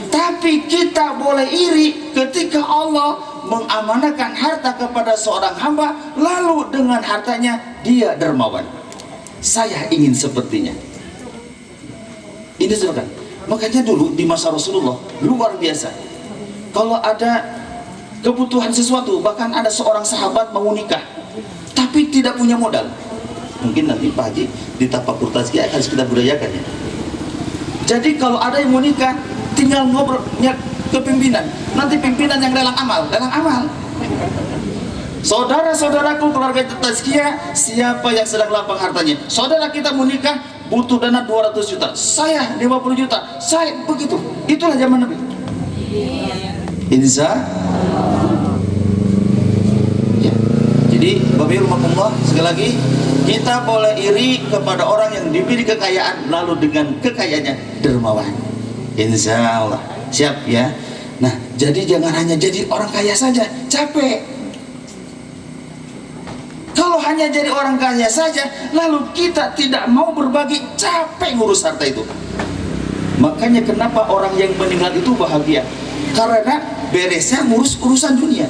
tapi kita boleh iri ketika Allah mengamanahkan harta kepada seorang hamba, lalu dengan hartanya dia dermawan. Saya ingin sepertinya. Ini saudara. Makanya dulu di masa Rasulullah luar biasa. Kalau ada kebutuhan sesuatu, bahkan ada seorang sahabat mau nikah, tapi tidak punya modal. Mungkin nanti Pak Haji di Tapakur Tazkiyah akan kita budayakan ya. Jadi kalau ada yang mau nikah, tinggal ngobrol ke pimpinan. Nanti pimpinan yang lelang amal. Saudara-saudaraku keluarga Tazkiyah, siapa yang sedang lapang hartanya? Saudara kita mau nikah, butuh dana 200 juta. Saya 50 juta. Saya begitu. Itulah zaman Nabi. Insya ya. Jadi Bapak Ibu rahmatullah, sekali lagi kita boleh iri kepada orang yang diberi kekayaan, lalu dengan kekayaannya dermawan. Insya Allah. Siap ya. Nah, jadi jangan hanya jadi orang kaya saja, capek. Kalau hanya jadi orang kaya saja, lalu kita tidak mau berbagi, capek ngurus harta itu. Makanya kenapa orang yang meninggal itu bahagia? Karena beresnya ngurus urusan dunia.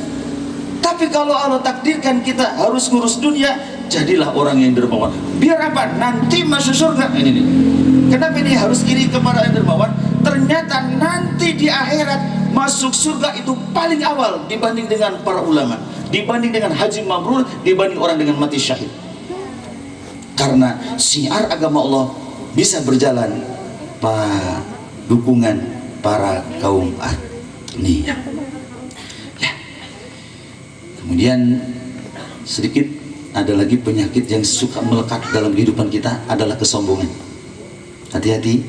Tapi kalau Allah takdirkan kita harus ngurus dunia, jadilah orang yang dermawan. Biar apa? Nanti masuk surga. Ini nih. Kenapa ini harus iri kepada yang dermawan? Ternyata nanti di akhirat masuk surga itu paling awal dibanding dengan para ulama, dibanding dengan haji mabrur, dibanding orang dengan mati syahid. Karena syiar agama Allah bisa berjalan pada dukungan para kaum ini. Ya. Kemudian sedikit ada lagi penyakit yang suka melekat dalam kehidupan kita adalah kesombongan. Hati-hati,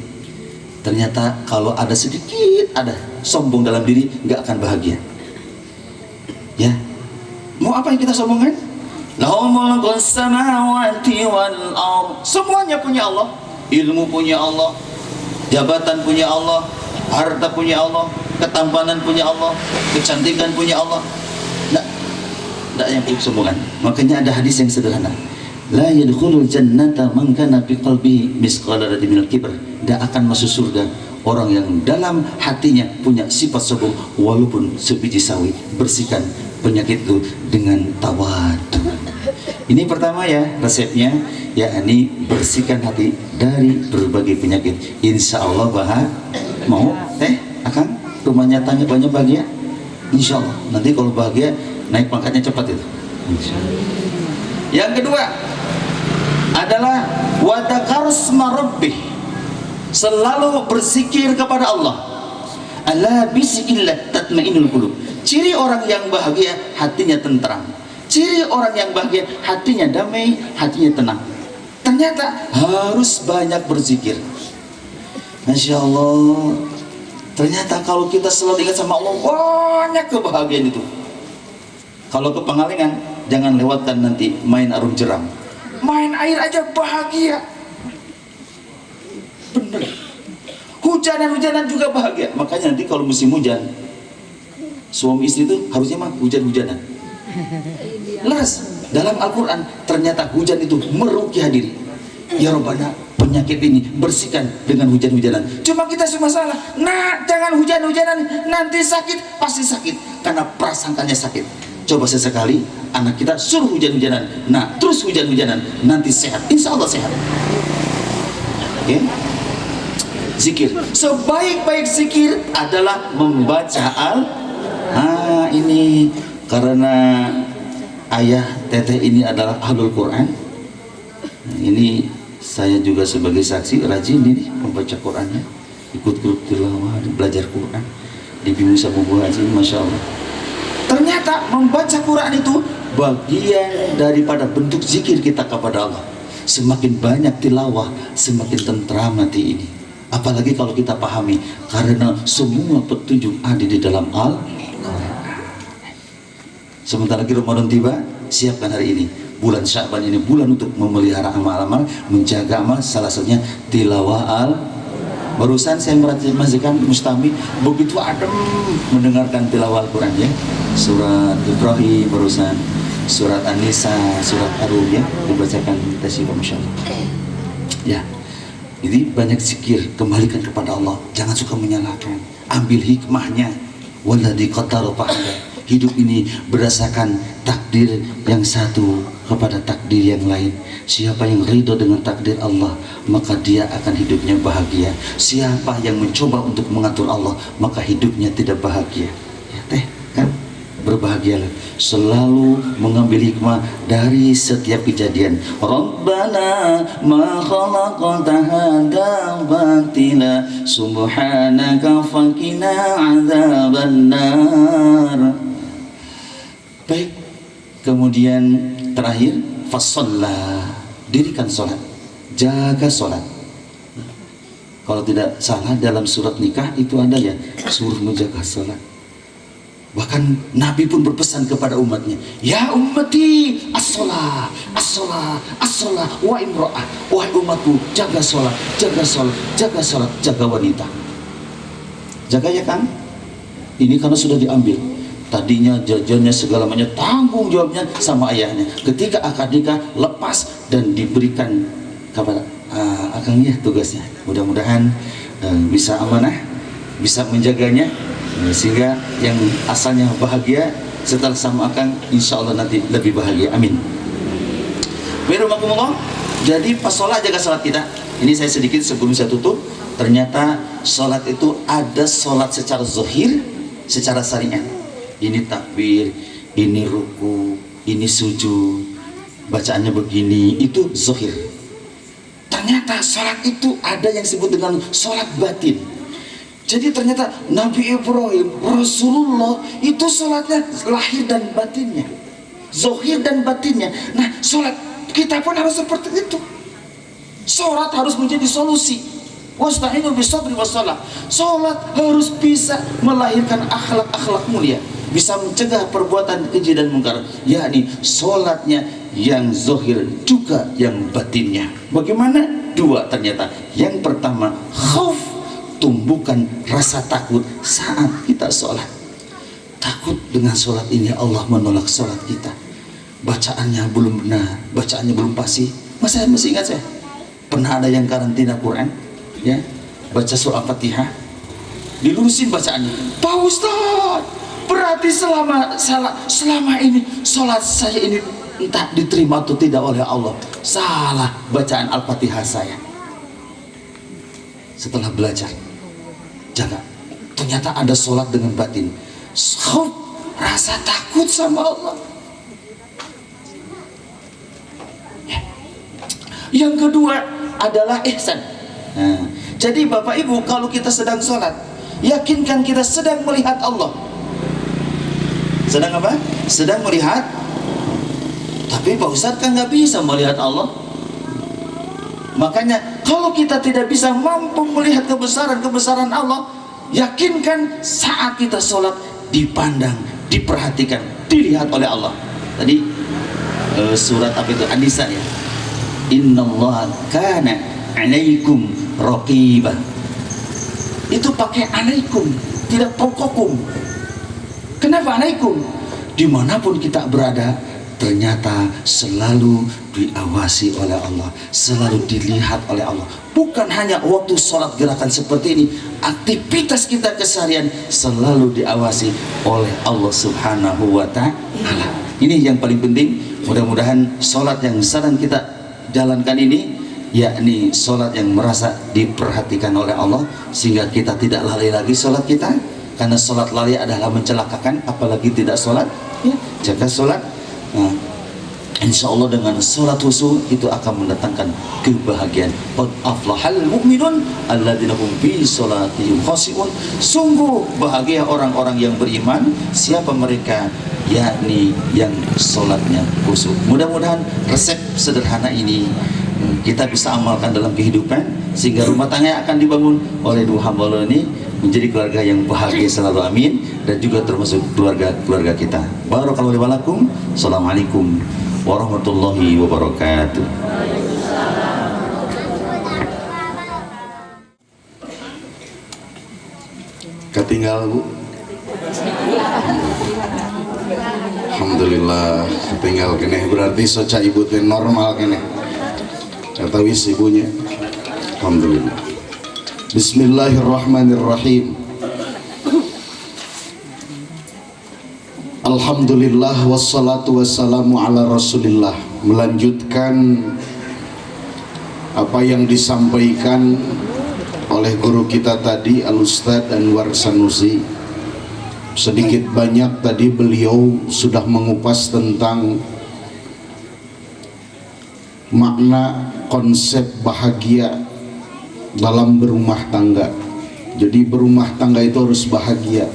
ternyata kalau ada sedikit ada sombong dalam diri, nggak akan bahagia. Ya, mau apa yang kita sombongkan? Lahu mulkus samawati wal ardh. Semuanya punya Allah. Ilmu punya Allah, jabatan punya Allah, harta punya Allah, ketampanan punya Allah, kecantikan punya Allah. Tidak yang kesombongan. Makanya ada hadis yang sederhana. La yadkhulul jannata man kana fi qalbihi misqala dzarratin minal kibr. Tidak akan masuk surga orang yang dalam hatinya punya sifat sombong walaupun sebiji sawi. Bersihkan penyakit itu dengan tawadu. Ini pertama ya resepnya, yakni bersihkan hati dari berbagai penyakit. Insya Allah mau akan rumahnya tanya banyak bahagia. Insya Allah nanti kalau bahagia naik pangkatnya cepat itu. Yang kedua adalah wadakarsma rabbih, selalu berzikir kepada Allah. Ala bisikillah tatmainul qulub. Ciri orang yang bahagia hatinya tentram. Ciri orang yang bahagia hatinya damai, hatinya tenang. Ternyata harus banyak berzikir. Masya Allah. Ternyata kalau kita selalu ingat sama Allah, banyak kebahagiaan itu. Kalau ke Pangalengan, jangan lewatkan nanti main arum jeram. Main air aja bahagia. Bener. Hujanan-hujanan juga bahagia. Makanya nanti kalau musim hujan, suami istri itu harusnya mah hujan-hujanan. Leres. Dalam Al-Quran ternyata hujan itu meruqyah diri. Ya Rabbana, penyakit ini bersihkan dengan hujan-hujanan. Cuma kita cuma salah. Nah, jangan hujan-hujanan, nanti sakit, pasti sakit karena prasangkanya sakit. Coba sesekali anak kita suruh hujan-hujanan, nah terus hujan-hujanan, nanti sehat, insya Allah sehat. Oke? Zikir, sebaik-baik zikir adalah membaca ini karena ayah teteh ini adalah ahlul Quran. Ini saya juga sebagai saksi rajin ini membaca Qurannya, ikut grup tilawah, belajar Quran di Bimusa Bubu Haji, masya Allah. Ternyata membaca Quran itu bagian daripada bentuk zikir kita kepada Allah. Semakin banyak tilawah, semakin tentram hati ini. Apalagi kalau kita pahami, karena semua petunjuk ada di dalam Al-Quran. Sebentar lagi Ramadan tiba, siapkan hari ini. Bulan Sya'ban ini bulan untuk memelihara amal-amal, menjaga amal, salah satunya tilawah Barusan saya merasakan Mustami begitu adem mendengarkan tilawah Al-Quran ya. Surat Ibrahim barusan, surat An-Nisa, surat Ar-Rum ya, dibacakan tasbih Masya Allah. Ya, jadi banyak zikir, kembalikan kepada Allah, jangan suka menyalahkan, ambil hikmahnya. Walladzi qaddara fahada. Hidup ini berdasarkan takdir yang satu kepada takdir yang lain. Siapa yang ridho dengan takdir Allah, maka dia akan hidupnya bahagia. Siapa yang mencoba untuk mengatur Allah, maka hidupnya tidak bahagia. Ya teh, kan? Berbahagialah. Selalu mengambil hikmah dari setiap kejadian. Rabbana ma khalaqta hadza batila subhanaka faqina adzabannar. Baik, kemudian terakhir fasalla, dirikan sholat, jaga sholat. Kalau tidak salah dalam surat nikah itu ada ya, suruh menjaga sholat. Bahkan Nabi pun berpesan kepada umatnya, ya ummati as-sholah, as-sholah, as-sholah wa imro'ah. Wahai umatku, jaga sholat, jaga sholat, jaga sholat, jaga wanita. Jaga ya kan? Ini karena sudah diambil. Tadinya jajannya segala macam, tanggung jawabnya sama ayahnya. Ketika akad nikah lepas dan diberikan kepada akangnya tugasnya. Mudah-mudahan bisa amanah, bisa menjaganya, sehingga yang asalnya bahagia setelah sama akang, insya Allah nanti lebih bahagia. Amin. Bismillahirrahmanirrahim. Jadi pas sholat, jaga sholat kita. Ini saya sedikit sebelum saya tutup. Ternyata sholat itu ada sholat secara zahir, secara syariat. Ini takbir, ini ruku, ini sujud, bacaannya begini, itu zahir. Ternyata sholat itu ada yang disebut dengan sholat batin. Jadi ternyata Nabi Ibrahim, Rasulullah itu sholatnya lahir dan batinnya. Zohir dan batinnya. Nah, sholat kita pun harus seperti itu. Sholat harus menjadi solusi. Wasta'inu bisabri wassalah. Sholat harus bisa melahirkan akhlak-akhlak mulia, bisa mencegah perbuatan keji dan mungkar, yakni sholatnya yang zohir juga yang batinnya. Bagaimana? Dua ternyata. Yang pertama, khauf, tumbuhkan rasa takut saat kita sholat. Takut dengan sholat ini Allah menolak sholat kita. Bacaannya belum benar, bacaannya belum pasti. Masih ingat saya pernah ada yang karantina Quran, ya, baca surah Fatihah, dilurusin bacaannya. Pak Ustaz, berarti selama ini sholat saya ini entah diterima atau tidak oleh Allah. Salah bacaan Al-Fatihah saya. Setelah belajar, jaga, ternyata ada sholat dengan batin. Khauf, rasa takut sama Allah. Ya. Yang kedua adalah ihsan. Nah, jadi Bapak Ibu, kalau kita sedang sholat, yakinkan kita sedang melihat Allah. Sedang apa? Sedang melihat. Tapi Pak Ustadz kan nggak bisa melihat Allah. Makanya kalau kita tidak bisa mampu melihat kebesaran Allah, yakinkan saat kita sholat dipandang, diperhatikan, dilihat oleh Allah. Tadi surat apa itu? An-Nisa ya. Innallaha kana 'alaikum raqiba. Itu pakai alaikum, tidak pokokum. Kenapa alaikum? Dimanapun kita berada, ternyata selalu diawasi oleh Allah, selalu dilihat oleh Allah. Bukan hanya waktu sholat gerakan seperti ini, aktivitas kita keseharian selalu diawasi oleh Allah Subhanahu wa Ta'ala. Ini yang paling penting. Mudah-mudahan sholat yang sedang kita jalankan ini, yakni sholat yang merasa diperhatikan oleh Allah, sehingga kita tidak lalai lagi sholat kita. Karena sholat lalai adalah mencelakakan, apalagi tidak sholat. Ya, jaga sholat. Nah, insya Allah dengan sholat khusyuk itu akan mendatangkan kebahagiaan. Qad aflahal mu'minun alladzina hum fi sholatihim khashi'un. Sungguh bahagia orang-orang yang beriman. Siapa mereka? Yakni yang sholatnya khusyuk. Mudah-mudahan resep sederhana ini kita bisa amalkan dalam kehidupan, sehingga rumah tangga yang akan dibangun oleh dua hamba Allah ini menjadi keluarga yang bahagia selalu, amin. Dan juga termasuk keluarga kita. Barakallahu li wa lakum. Assalamualaikum warahmatullahi wabarakatuh. Ketinggal Bu. Alhamdulillah ketinggal keneh, berarti soca ibu teh normal keneh. Kata wis ibunya. Alhamdulillah. Bismillahirrahmanirrahim. Alhamdulillah wassalatu wassalamu ala Rasulillah. Melanjutkan apa yang disampaikan oleh guru kita tadi, Al-Ustadz Anwar Sanusi. Sedikit banyak tadi beliau sudah mengupas tentang makna konsep bahagia dalam berumah tangga. Jadi berumah tangga itu harus bahagia.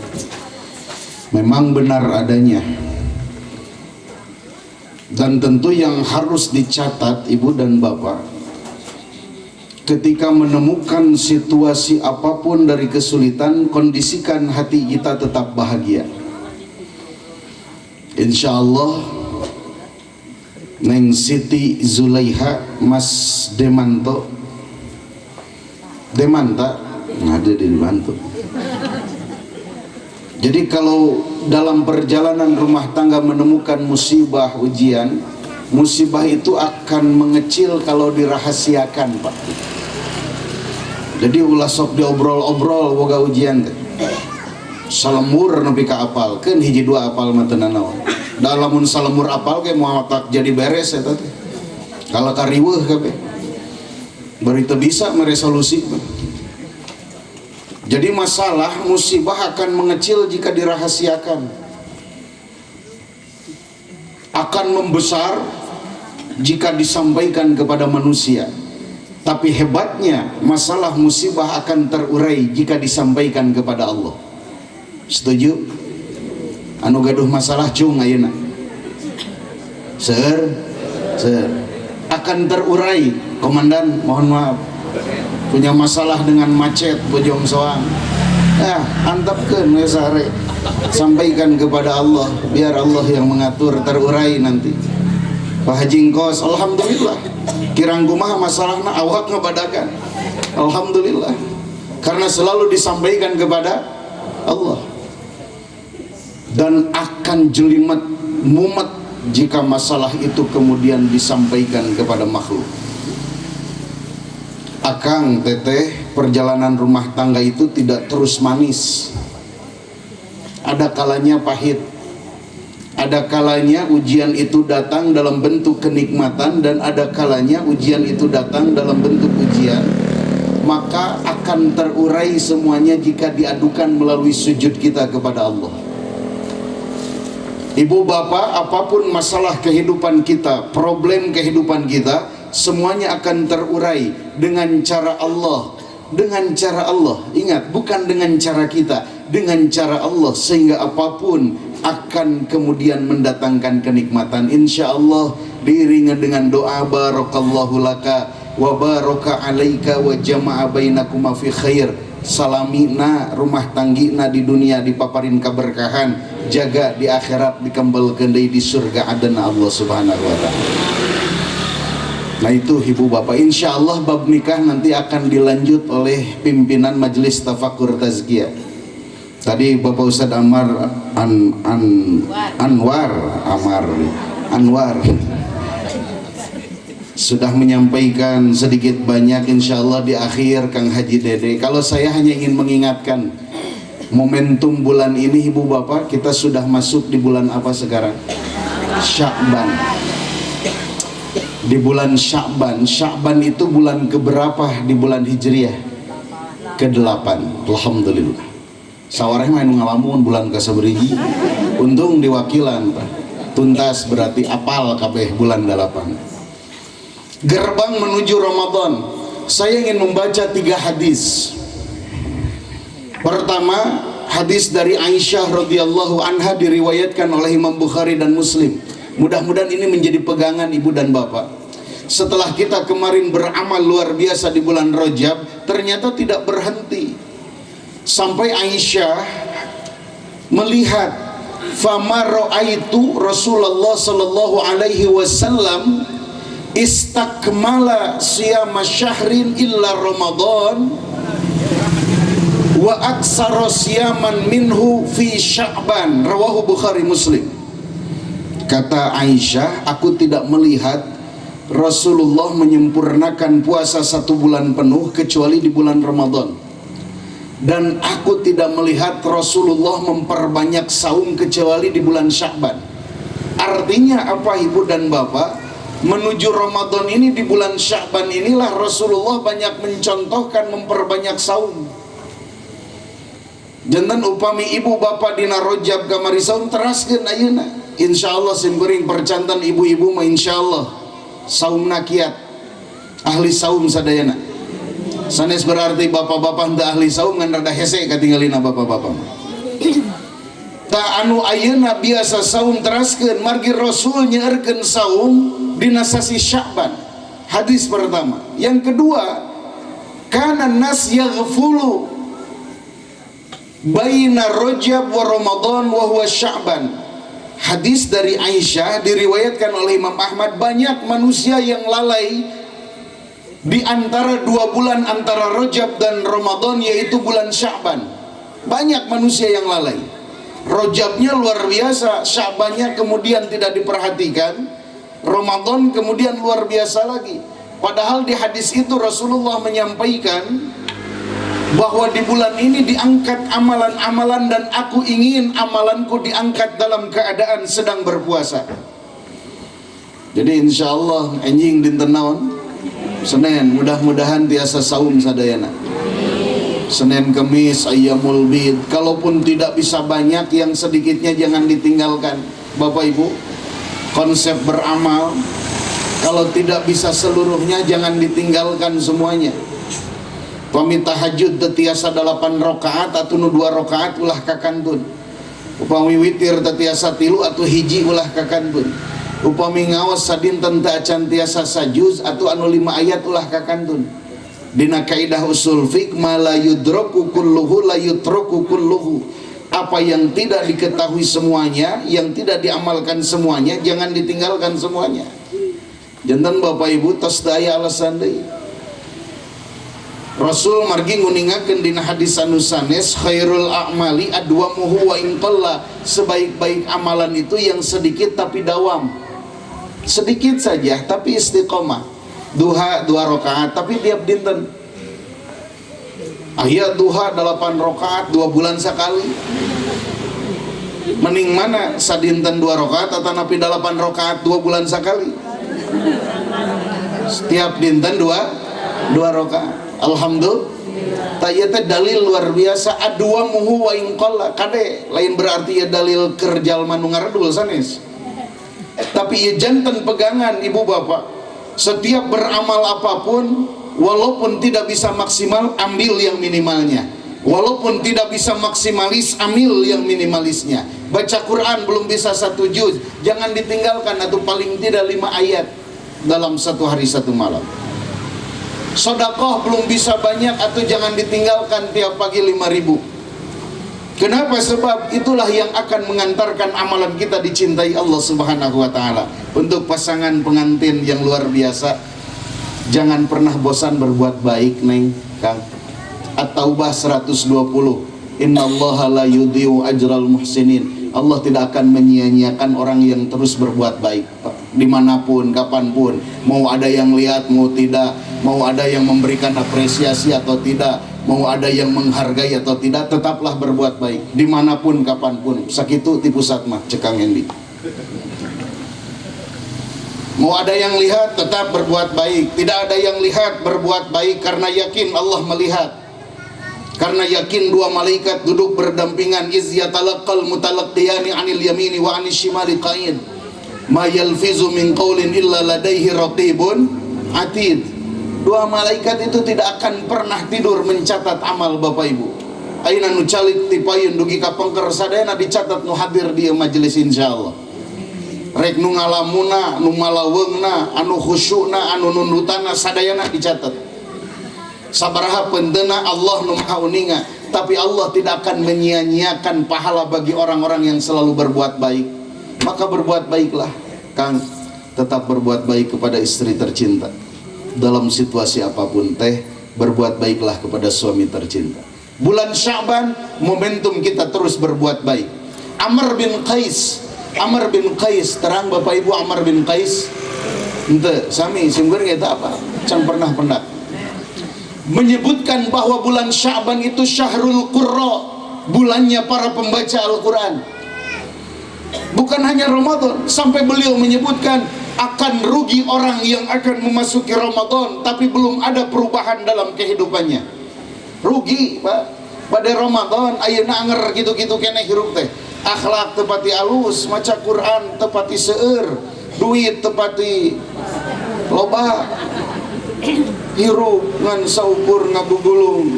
Memang benar adanya. Dan tentu yang harus dicatat Ibu dan Bapak, ketika menemukan situasi apapun dari kesulitan, kondisikan hati kita tetap bahagia. Insya Allah Neng Siti Zulaiha Mas Demanta ada di Demanto. Jadi kalau dalam perjalanan rumah tangga menemukan musibah, ujian, musibah itu akan mengecil kalau dirahasiakan, Pak. Jadi ulah sok diobrol-obrol boga ujian teh. Salemur nepi ka apalkeun hiji dua apal mah teu nanaon. Da lamun salemur apal ge moal tak jadi beres eta teh. Kalau kariweuh kabeh. Bari teu bisa meresolusi. Jadi masalah musibah akan mengecil jika dirahasiakan. Akan membesar jika disampaikan kepada manusia. Tapi hebatnya masalah musibah akan terurai jika disampaikan kepada Allah. Setuju? Anu gaduh masalah cung ayeuna. akan terurai. Komandan, mohon maaf, punya masalah dengan macet Bojong Soang. Antapkeun we sare, sampaikan kepada Allah, biar Allah yang mengatur, terurai nanti. Pak Haji Ngkos, alhamdulillah. Kirang kumaha masalahna awak ngabadakan. Alhamdulillah. Karena selalu disampaikan kepada Allah. Dan akan jelimet, mumet jika masalah itu kemudian disampaikan kepada makhluk. Akang, teteh, perjalanan rumah tangga itu tidak terus manis. Ada kalanya pahit. Ada kalanya ujian itu datang dalam bentuk kenikmatan, dan ada kalanya ujian itu datang dalam bentuk ujian. Maka akan terurai semuanya jika diadukan melalui sujud kita kepada Allah. Ibu bapak, apapun masalah kehidupan kita, problem kehidupan kita, semuanya akan terurai dengan cara Allah. Dengan cara Allah, ingat, bukan dengan cara kita, dengan cara Allah, sehingga apapun akan kemudian mendatangkan kenikmatan. Insya Allah diiringi dengan doa barakallahu laka wa baraka alaika wa jama'a bainakuma fi khair. Salamina rumah tanggina di dunia dipaparin keberkahan, jaga di akhirat dikembalikan di surga adana Allah subhanahu wa ta'ala. Nah itu ibu bapak, insya Allah bab nikah nanti akan dilanjut oleh pimpinan Majelis Tafakur Tazkiyah. Tadi Bapak Ustadz Anwar sudah menyampaikan sedikit banyak. Insya Allah di akhir Kang Haji Dede. Kalau saya hanya ingin mengingatkan momentum bulan ini ibu bapak, kita sudah masuk di bulan apa sekarang? Sya'ban. Di bulan Sya'ban. Sya'ban itu bulan keberapa di bulan Hijriah? Ke-8. Alhamdulillah. Sawareh main ngalamun bulan kasaberiji. Untung diwakilan Pak. Tuntas berarti apal kabeh bulan 8. Gerbang menuju Ramadan. Saya ingin membaca 3 hadis. Pertama, hadis dari Aisyah radhiyallahu anha diriwayatkan oleh Imam Bukhari dan Muslim. Mudah-mudahan ini menjadi pegangan ibu dan bapak. Setelah kita kemarin beramal luar biasa di bulan Rajab, ternyata tidak berhenti. Sampai Aisyah melihat, fama ra'aitu Rasulullah sallallahu alaihi wasallam istakmala siyama syahrin illa Ramadan wa aksara siyaman minhu fi Sya'ban. Rawahu Bukhari Muslim. Kata Aisyah, aku tidak melihat Rasulullah menyempurnakan puasa 1 bulan penuh kecuali di bulan Ramadan. Dan aku tidak melihat Rasulullah memperbanyak saum kecuali di bulan Sya'ban. Artinya apa ibu dan bapak? Menuju Ramadan ini, di bulan Sya'ban inilah Rasulullah banyak mencontohkan memperbanyak saum. Jantan upami ibu bapak dina Rajab kamari saum teraskeun ayeuna. Insyaallah simkuring percantan ibu-ibu mah insyaallah saum nakiat ahli saum sadayana. Sanes berarti bapak-bapak teu ahli saum ngan rada hese katinggalina bapak-bapak. Ta anu ayeuna biasa saum teraskeun margi Rasul nyeurkeun saum dina sasi Sya'ban. Hadis pertama. Yang kedua, kana nas yaghfulu baina Rajab wa Ramadan wa huwa Sya'ban. Hadis dari Aisyah diriwayatkan oleh Imam Ahmad, banyak manusia yang lalai di antara 2 bulan antara Rajab dan Ramadan, yaitu bulan Sya'ban. Banyak manusia yang lalai. Rajabnya luar biasa, Sya'bannya kemudian tidak diperhatikan, Ramadan kemudian luar biasa lagi. Padahal di hadis itu Rasulullah menyampaikan bahwa di bulan ini diangkat amalan-amalan, dan aku ingin amalanku diangkat dalam keadaan sedang berpuasa. Jadi insya Allah anjing dinten naon? Senin, mudah-mudahan tiasa saum sadayana. Senin, Kamis, Ayyamul Bid. Kalaupun tidak bisa banyak, yang sedikitnya jangan ditinggalkan. Bapak Ibu, konsep beramal, kalau tidak bisa seluruhnya jangan ditinggalkan semuanya. Upami tahajud tetiasa 8 rakaat atau 2 rakaat ulah kakantun. Upami witir tetiasa 3 atau 1 ulah kakantun. upami ngaos sadinten teu acan tiasa sajuz atau anu 5 ayat ulah kakantun. Dina kaidah usul fiqh ma la yudraku kulluhu la yutraku kulluhu. Apa yang tidak diketahui semuanya, yang tidak diamalkan semuanya, jangan ditinggalkan semuanya. Janten Bapak Ibu tos daya alasan deui. Rasul margi nguningakeun dina hadis anu sanes khairul a'mali adwamuhu wa in qalla, sebaik-baik amalan itu yang sedikit tapi dawam. Sedikit saja tapi istiqomah. Duha 2 rakaat tapi tiap dinten. Aya duha 8 rakaat 2 bulan sekali. Mending mana sadinten 2 rakaat atau napi 8 rakaat 2 bulan sekali? Setiap dinten 2 rakaat. Alhamdulillah. Taya teh dalil luar biasa adwamuhu wa in qalla. Kade lain berarti ya dalil kerjal manu ngaredul sanes. Tapi ya janten pegangan ibu bapak. Setiap beramal apapun, walaupun tidak bisa maksimal, ambil yang minimalnya. Walaupun tidak bisa maksimalis, ambil yang minimalisnya. Baca Quran belum bisa 1 juz, jangan ditinggalkan atau paling tidak 5 ayat dalam 1 hari 1 malam. Sedekah belum bisa banyak atau jangan ditinggalkan tiap pagi 5.000. Kenapa? Sebab itulah yang akan mengantarkan amalan kita dicintai Allah Subhanahu wa taala. Untuk pasangan pengantin yang luar biasa, jangan pernah bosan berbuat baik, Neng, Kang. At-Taubah 120. Innallaha la yudhi'u ajral muhsinin. Allah tidak akan menyia-nyiakan orang yang terus berbuat baik dimanapun, kapanpun. Mau ada yang lihat, mau tidak, mau ada yang memberikan apresiasi atau tidak, mau ada yang menghargai atau tidak, tetaplah berbuat baik dimanapun, kapanpun. Sakitu ti pusat mah cekang Hendi. Mau ada yang lihat, tetap berbuat baik. Tidak ada yang lihat, berbuat baik karena yakin Allah melihat. Karena yakin 2 malaikat duduk berdampingan, iz yatalaqqal mutalaqqiyani 'anil yamini wa 'anil shimali qa'id. Ma yalfizu min qaulin illa ladaihi raqibun atid. 2 malaikat itu tidak akan pernah tidur mencatat amal Bapak Ibu. Ayeuna nu calik ti payun dugi ka pengker sadayana dicatat nu hadir di majelis insyaallah. Rek nu ngalamuna, nu malaweungna, anu khusyukna, anu nundutana sadayana dicatat. Sabaraha pendena Allah nu maha uninga, tapi Allah tidak akan menyia-nyiakan pahala bagi orang-orang yang selalu berbuat baik. Maka berbuat baiklah, Kang. Tetap berbuat baik kepada istri tercinta. Dalam situasi apapun teh, berbuat baiklah kepada suami tercinta. Bulan Sya'ban, momentum kita terus berbuat baik. Amr bin Qais, terang Bapak Ibu Amr bin Qais. Ente, sami sumber kita apa? Can pernah menyebutkan bahwa bulan Sya'ban itu syahrul qurra, bulannya para pembaca Al-Quran. Bukan hanya Ramadan, sampai beliau menyebutkan akan rugi orang yang akan memasuki Ramadan tapi belum ada perubahan dalam kehidupannya. Rugi, Pak. Pada Ramadan ayeuna anger gitu-gitu keneh hirup teh. Akhlak tepati alus, maca Quran tepati seueur, duit tepati loba. Hirup ngan saukur ngabugulung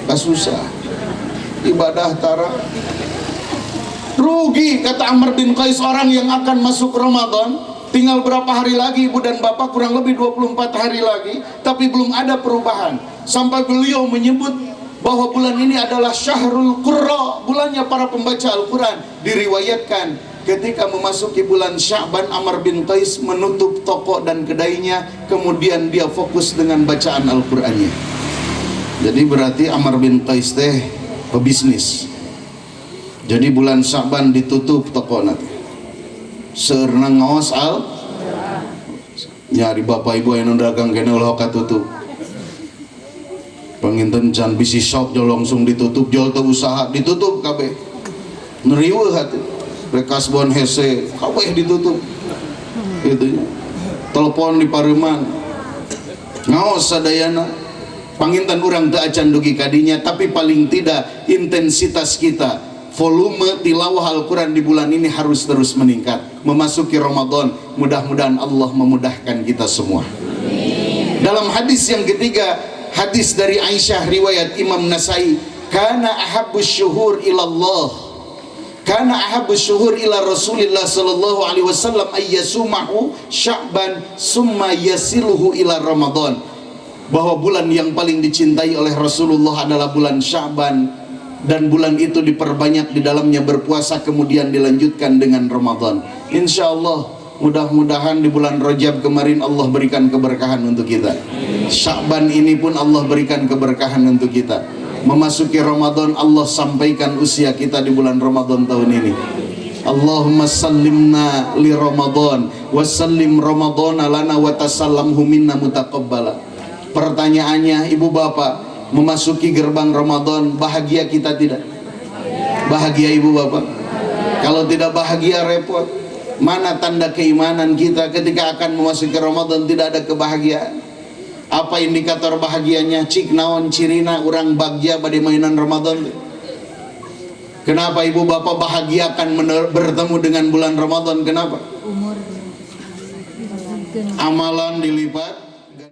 kasusah ibadah tara rugi, kata Amr bin Qais. Orang yang akan masuk Ramadan tinggal berapa hari lagi ibu dan bapak, kurang lebih 24 hari lagi, tapi belum ada perubahan. Sampai beliau menyebut bahwa bulan ini adalah syahrul qurra, bulannya para pembaca Al-Quran. Diriwayatkan ketika memasuki bulan Sya'ban, Amr bin Qais menutup toko dan kedainya, kemudian dia fokus dengan bacaan Al-Qur'annya. Jadi berarti Amr bin Qais teh pebisnis. Jadi bulan Sya'ban ditutup toko nanti. Seurna ngaos al nyari bapak ibu yang dagang kene ulah katutup. Panginten can bisi sok jol langsung ditutup, jol teu usaha ditutup kabeh. Neriweuh hati. Bekas bon hese kabeh ditutup. Gitu. Telepon di pareuman. Ngaos sadayana. Panginten urang teu acan dugi kadinya, tapi paling tidak intensitas kita, volume tilawah Al-Quran di bulan ini harus terus meningkat. Memasuki Ramadan, mudah-mudahan Allah memudahkan kita semua. Dalam hadis yang ketiga, hadis dari Aisyah riwayat Imam Nasai, kana ahabbus syuhur ilallah, Kana ahabbus syuhur ila Rasulillah sallallahu alaihi wasallam ayyasumahu Sya'ban summa yasiluhu ila Ramadan. Bahwa bulan yang paling dicintai oleh Rasulullah adalah bulan Sya'ban, dan bulan itu diperbanyak di dalamnya berpuasa, kemudian dilanjutkan dengan Ramadan. Insyaallah mudah-mudahan di bulan Rajab kemarin Allah berikan keberkahan untuk kita. Sya'ban ini pun Allah berikan keberkahan untuk kita. Memasuki Ramadan, Allah sampaikan usia kita di bulan Ramadan tahun ini. Allahumma sallimna li Ramadan wa sallim Ramadana lana wa tasallamhu minna mutaqabbala. Pertanyaannya, ibu bapak, memasuki gerbang Ramadan, bahagia kita tidak? Bahagia ibu bapak? Kalau tidak bahagia repot. Mana tanda keimanan kita ketika akan memasuki Ramadan tidak ada kebahagiaan? Apa indikator bahagianya? Cik naon cirina orang bahagia pada mainan Ramadan. Kenapa ibu bapak bahagia akan bertemu dengan bulan Ramadan? Kenapa? Amalan dilipat,